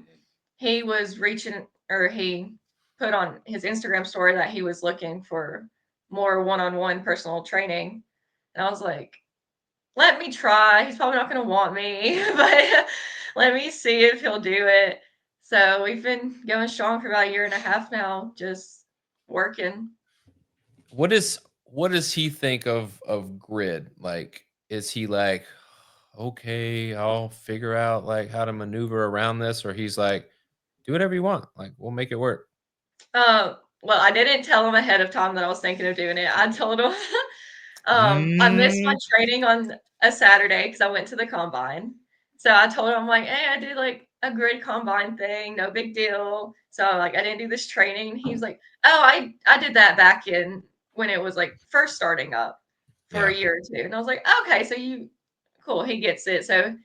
He was reaching, or he put on his Instagram story that he was looking for more one-on-one personal training, and I was like, let me try. He's probably not going to want me, but let me see if he'll do it. So we've been going strong for about a year and a half now, just working. what does he think of grid? Like, is he like, okay, I'll figure out like how to maneuver around this, or he's like, do whatever you want, like we'll make it work. Well, I didn't tell him ahead of time that I was thinking of doing it. I told him I missed my Mm, training on a Saturday because I went to the combine. So I told him, I'm like, hey, I did like a grid combine thing, no big deal. So like I didn't do this training. He was like, oh, I did that back in when it was like first starting up for yeah, a year or two. And I was like, okay, so you cool, he gets it. So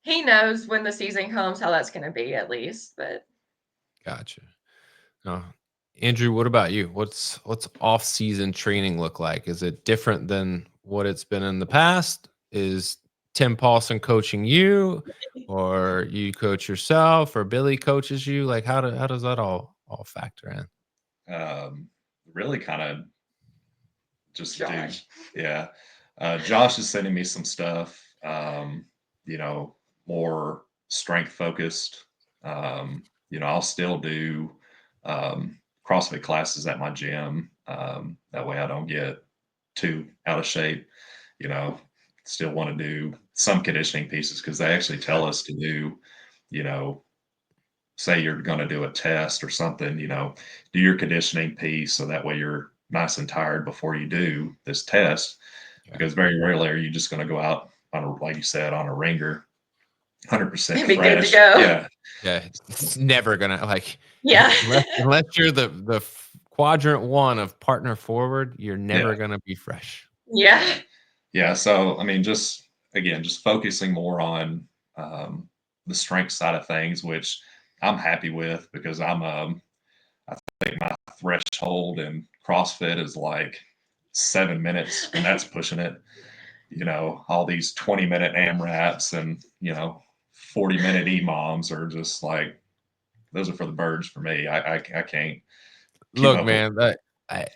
he knows when the season comes how that's gonna be at least. But gotcha. No. Andrew, what about you? What's off season training look like? Is it different than what it's been in the past? Is Tim Paulson coaching you, or you coach yourself, or Billy coaches you? Like how does that all factor in? Really kind of just do, Josh. yeah. Josh is sending me some stuff, more strength focused. I'll still do CrossFit classes at my gym. That way I don't get too out of shape. You know, still want to do some conditioning pieces because they actually tell us to do, you know, say you're going to do a test or something, do your conditioning piece so that way you're nice and tired before you do this test. Yeah. Because very rarely are you just going to go out on a, like you said, on a ringer, 100% And be good to fresh. go. Yeah, Yeah, it's never gonna like Yeah. unless you're the quadrant one of partner forward, you're yeah, never gonna be fresh. Yeah. yeah. So I mean, just again, just focusing more on the strength side of things, which I'm happy with because I think my threshold in CrossFit is like 7 minutes, and that's pushing it. All these 20-minute AMRAPs and 40-minute EMOMs are just like those are for the birds for me. I can't keep Look, up with. man, that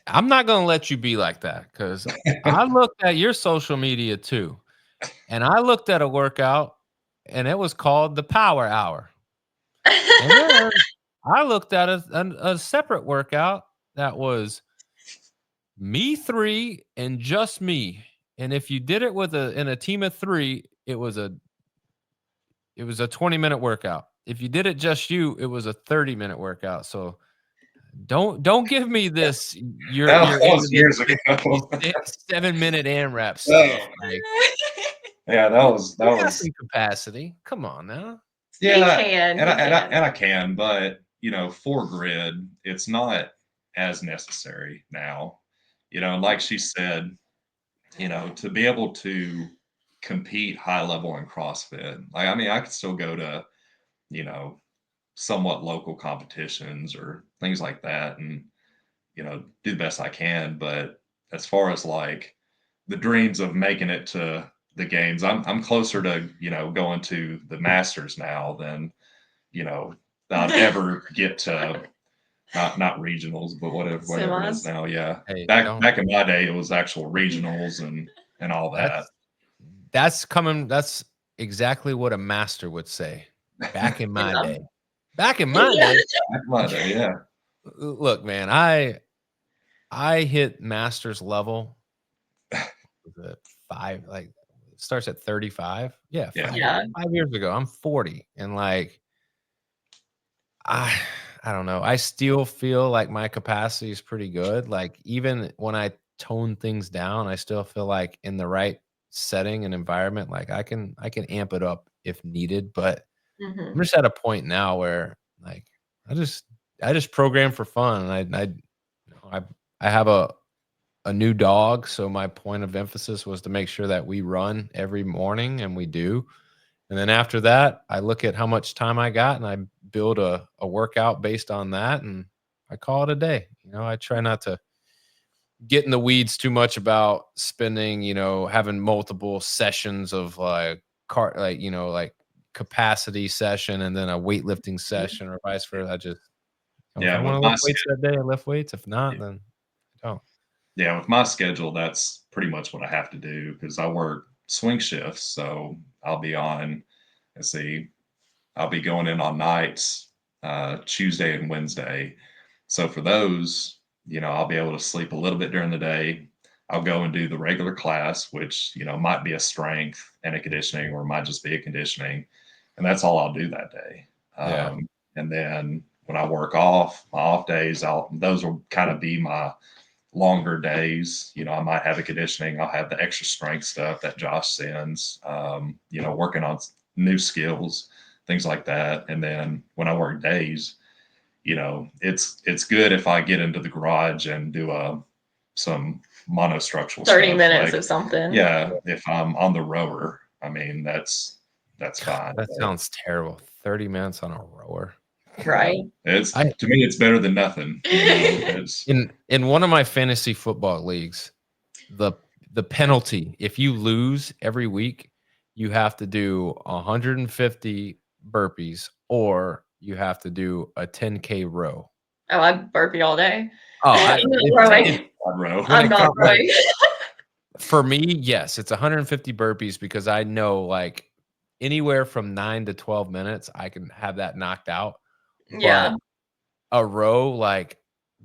I'm not gonna let you be like that because I looked at your social media too, and I looked at a workout, and it was called the Power Hour, and then I looked at a separate workout that was me 3 and just me, and if you did it with in a team of 3, it was a 20-minute workout. If you did it just you, it was a 30-minute workout. So don't give me this. You're That into was years ago. these 7-minute AMRAP stuff. Oh. Like, Yeah, that was you got some capacity. Come on now. yeah, He can. and I can, but for grid, it's not as necessary now. And like she said, to be able to compete high level in CrossFit, like I mean, I could still go to, you know, somewhat local competitions or things like that and, do the best I can. But as far as like the dreams of making it to the games, I'm closer to, going to the Masters now than, I'd ever get to not regionals, but whatever it is Semis. now. Yeah. Hey, Back in my day, it was actual regionals and all that. that's coming. That's exactly what a master would say. Back in my Yeah. day. Back in my Yeah. day. Back in my day, yeah. Look, man, I hit master's level. Was it 5? Like, it starts at 35. Yeah, Yeah. Yeah. 5 years ago. I'm 40, and like, I I don't know. I still feel like my capacity is pretty good. Like, even when I tone things down, I still feel like in the right setting and environment, like I can amp it up if needed. But I'm Mhm. just at a point now where like I just I just program for fun. And I have a new dog, so my point of emphasis was to make sure that we run every morning, and we do. And then after that, I look at how much time I got, and I build a workout based on that, and I call it a day. I try not to get in the weeds too much about spending, having multiple sessions of like capacity session and then a weightlifting session or vice versa. I just, if I Yeah, want to lift weights that day, I lift weights. If not, then I don't. yeah, with my schedule, that's pretty much what I have to do because I work swing shifts. So I'll be on, let's see, I'll be going in on nights, Tuesday and Wednesday. So for those, I'll be able to sleep a little bit during the day. I'll go and do the regular class, which, might be a strength and a conditioning, or might just be a conditioning. And that's all I'll do that day. Yeah. And then when I work off, my off days, those will kind of be my longer days. I might have a conditioning. I'll have the extra strength stuff that Josh sends, working on new skills, things like that. And then when I work days, it's good if I get into the garage and do some monostructural 30 stuff. minutes Like, of something. yeah, if I'm on the rower, I mean, that's fine. That sounds terrible. 30 minutes on a rower. Right. To me, it's better than nothing. It's In one of my fantasy football leagues, the penalty, if you lose every week, you have to do 150 burpees or you have to do a 10K row. Oh, I burpee all day. Oh, I'm not rowing. row. when I'm it not comes like, rowing. for me, yes, it's 150 burpees because I know like anywhere from 9 to 12 minutes, I can have that knocked out. Yeah. But a row, like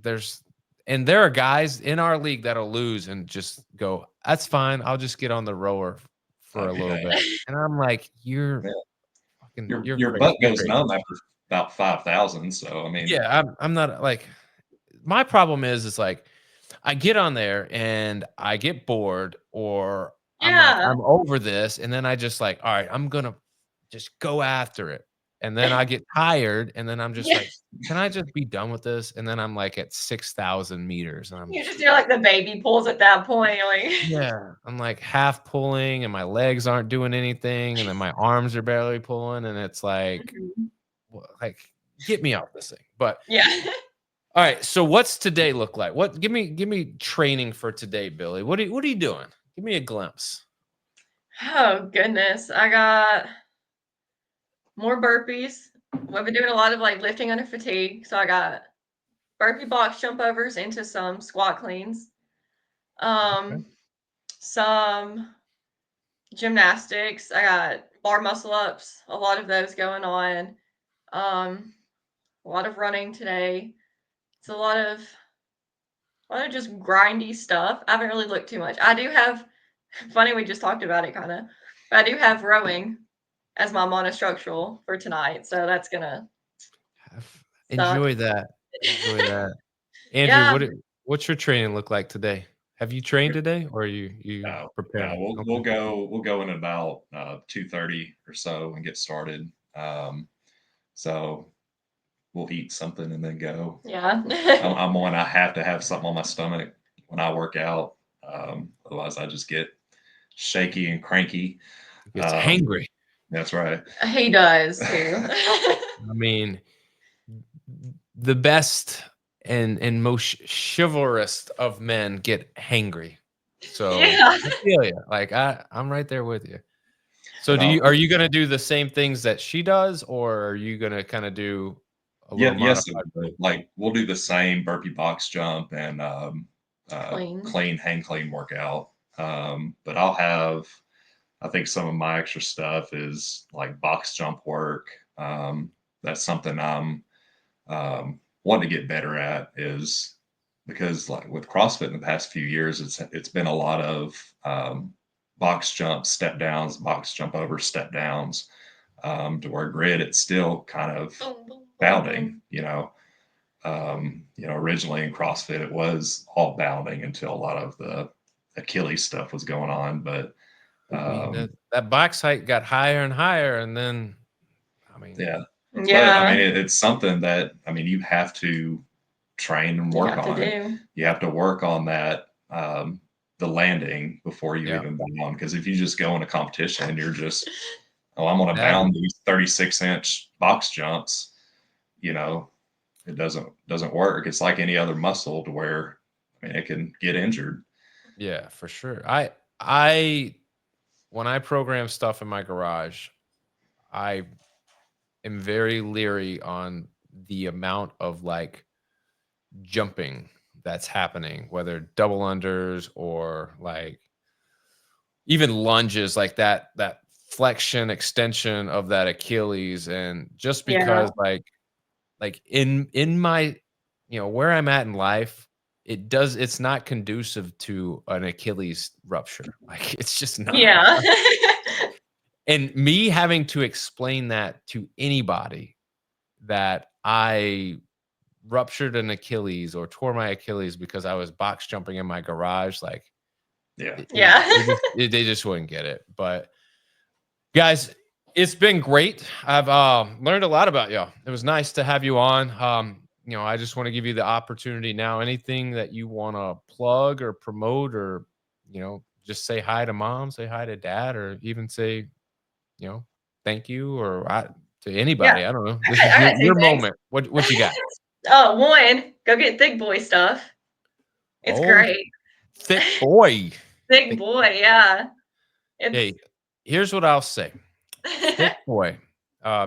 there are guys in our league that'll lose and just go, that's fine. I'll just get on the rower for a little bit. And I'm like, you're fucking, Your crazy. butt You're goes crazy. numb after about 5,000. So I mean, Yeah, I'm not like, my problem is like I get on there and I get bored or I'm like, Yeah. I'm over this. And then I just like, all right, I'm gonna just go after it. And then I get tired and then I'm just Yeah. like, can I just be done with this? And then I'm like at 6,000 meters and I'm You just just do like the baby pulls at that point. Like, yeah, I'm like half pulling and my legs aren't doing anything and then my arms are barely pulling and it's like, like get me off this thing. But yeah. all right, so what's today look like? What give me training for today, Billy. What are you doing? Give me a glimpse. Oh goodness. I got more burpees. I've been doing a lot of like lifting under fatigue. So I got burpee box jump overs into some squat cleans. Okay. Some gymnastics. I got bar muscle ups, a lot of those going on. A lot of running today. It's a lot of just grindy stuff. I haven't really looked too much. I do have funny we just talked about it kind of. I do have rowing as my monostructural for tonight, so that's gonna suck. Enjoy that. Enjoy that. Andrew, Yeah, what's your training look like today? Have you trained today, or are you No, preparing? we'll go in about 2:30 or so and get started. So we'll eat something and then go. yeah. I'm one. I have to have something on my stomach when I work out. Otherwise, I just get shaky and cranky. It's Um, hangry. that's right. He does too. I mean, the best and most chivalrous of men get hangry. So Yeah. I feel you. Like I'm right there with you. So And are you gonna do the same things that she does, or are you gonna kind of do a yeah, little yes, modified version? like we'll do the same burpee box jump and Clean. hang clean workout. But I'll have, I think some of my extra stuff is like box jump work. That's something I'm wanting to get better at, is because like with CrossFit in the past few years, it's been a lot of box jump step downs, box jump over step downs, to where grid it's still kind of Boom, boom, boom, bounding, boom. Originally in CrossFit it was all bounding until a lot of the Achilles stuff was going on. But I mean, um, that box height got higher and higigher, and then I mean, yeah, but I mean, Yeah, it's something that, I mean, you have to train and you work have to on. do. You have to work on that, the landing before you yeah, even bound. Because if you just go in a competition and you're just, oh, I'm going to that bound these 36-inch box jumps, you know, it doesn't work. It's like any other muscle to where, I mean, it can get injured. yeah, for sure. I when I program stuff in my garage, I am very leery on the amount of like jumping that's happening, whether double unders or like even lunges, like that flexion extension of that Achilles. And just Yeah. because like in my where I'm at in life, it's not conducive to an Achilles rupture. Like it's just not. Yeah. And me having to explain that to anybody, that I ruptured an Achilles or tore my Achilles because I was box jumping in my garage, like Yeah. Yeah. they just wouldn't get it. But guys, it's been great. I've learned a lot about you. It was nice to have you on. I just want to give you the opportunity now. Anything that you want to plug or promote, or just say hi to mom, say hi to dad, or even say, thank you, or to Yeah. anybody. I don't know. This is I your got two things. moment. What you got? One, go get Thick Boy stuff. It's Oh, great. thick boy. Thick Thick, Boy, yeah. It's hey, here's what I'll say. Thick boy.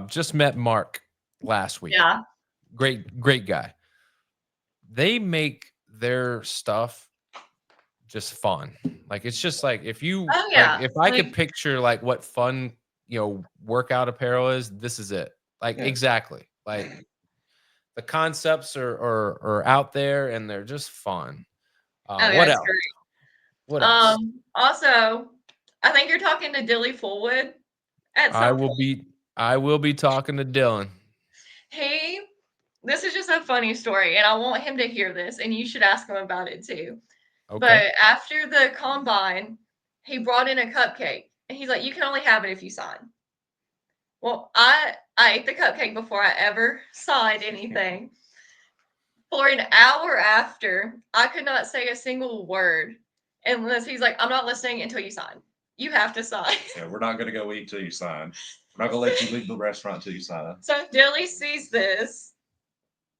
Just met Mark last week. yeah. Great guy. They make their stuff just fun. Like it's just like Oh yeah. if I Like could picture like what fun, workout apparel is, this is it. Like Yeah. exactly. Like the concepts are out there and they're just fun. oh yeah, What it's else? great. What else? Also, I think you're talking to Dilly Fullwood at I some will point. be I will be talking to Dylan. He this is just a funny story, and I want him to hear this, and you should ask him about it too. Okay. But after the combine, he brought in a cupcake, and he's like, "You can only have it if you sign." Well, I ate the cupcake before I ever signed anything. For an hour after, I could not say a single word unless he's like, "I'm not listening until you sign. You have to sign." Yeah, we're not going to go eat till you sign. We're not going to let you leave the restaurant till you sign. So if Dilly sees this,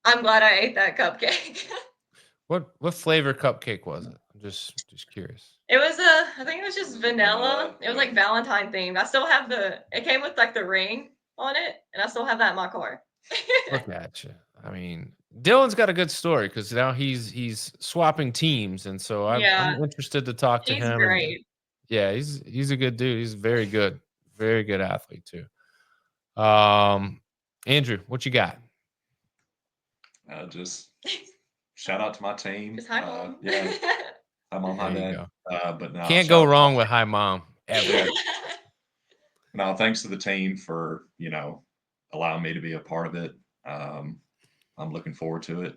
I'm glad I ate that cupcake. What flavor cupcake was it? I'm just curious. It was I think it was just vanilla. It was like Valentine themed. I still have it came with like the ring on it, and I still have that in my car. Look at you. I mean, Dylan's got a good story because now he's swapping teams, and so I'm Yeah, interested to talk to he's him. And great. yeah, he's a good dude. He's very good athlete too. Andrew, what you got? Just shout out to my team. Just hi, Mom. Yeah, hi mom, hi There you dad. go. But no, Can't shout go out to wrong with hi mom ever. yeah. No, thanks to the team for allowing me to be a part of it. I'm looking forward to it.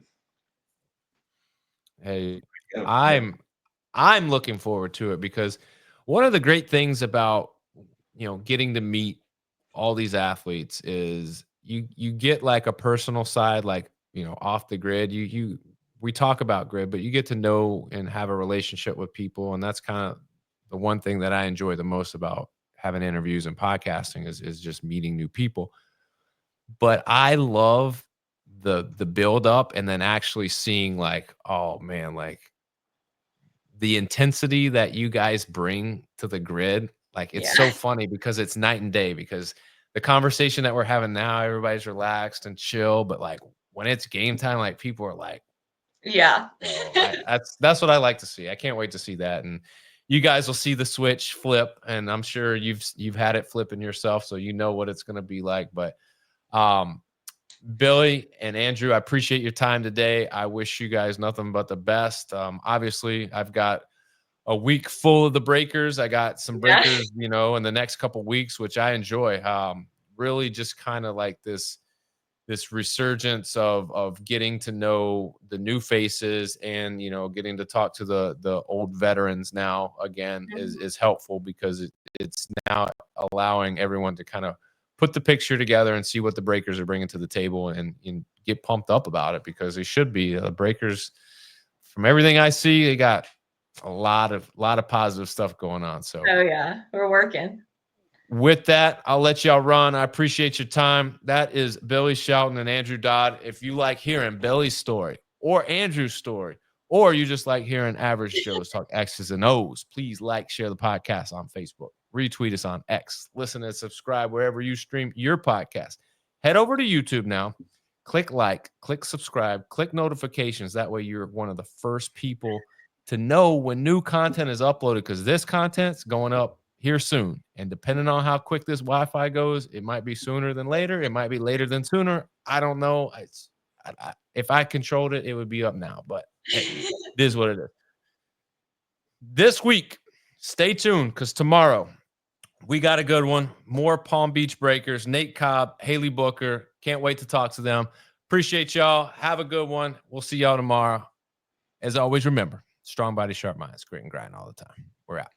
Hey, Yeah, yeah. I'm looking forward to it because one of the great things about getting to meet all these athletes is you get like a personal side, like off the grid. We talk about grid, but you get to know and have a relationship with people, and that's kind of the one thing that I enjoy the most about having interviews and podcasting is just meeting new people. But I love the build up and then actually seeing like, oh man, like the intensity that you guys bring to the grid. Like it's Yeah. so funny because it's night and day because the conversation that we're having now, everybody's relaxed and chill, but like when it's game time, like people are like, Yeah. oh, that's what I like to see. I can't wait to see that. And you guys will see the switch flip, and I'm sure you've had it flipping yourself, so you know what it's gonna be like. But um Billy and Andrew, I appreciate your time today. I wish you guys nothing but the best. Obviously, I've got a week full of the breakers. I got some Yeah. breakers, in the next couple weeks, which I enjoy. Really just kind of like this resurgence of getting to know the new faces and getting to talk to the old veterans now again is helpful because it's now allowing everyone to kind of put the picture together and see what the breakers are bringing to the table and get pumped up about it because they should be. The breakers, from everything I see, they got a lot of positive stuff going on. So Oh yeah, we're working. with that, I'll let y'all run. I appreciate your time. That is Billie Shelton and Andrew Dodd. If you like hearing Billie's story or Andrew's story, or you just like hearing average Joes talk X's and O's, please like, share the podcast on Facebook, retweet us on X, listen and subscribe wherever you stream your podcast. Head over to YouTube now. Click like, click subscribe, click notifications. That way you're one of the first people to know when new content is uploaded because this content's going up here soon. And depending on how quick this Wi-Fi goes, it might be sooner than later. It might be later than sooner. I don't know. If I controlled it, it would be up now. But hey, it is what it is. This week, stay tuned because tomorrow we got a good one. More Palm Beach breakers. Nate Cobb, Haley Booker. Can't wait to talk to them. Appreciate y'all. Have a good one. We'll see y'all tomorrow. As always, remember, strong body, sharp minds, grit and grind all the time. We're out.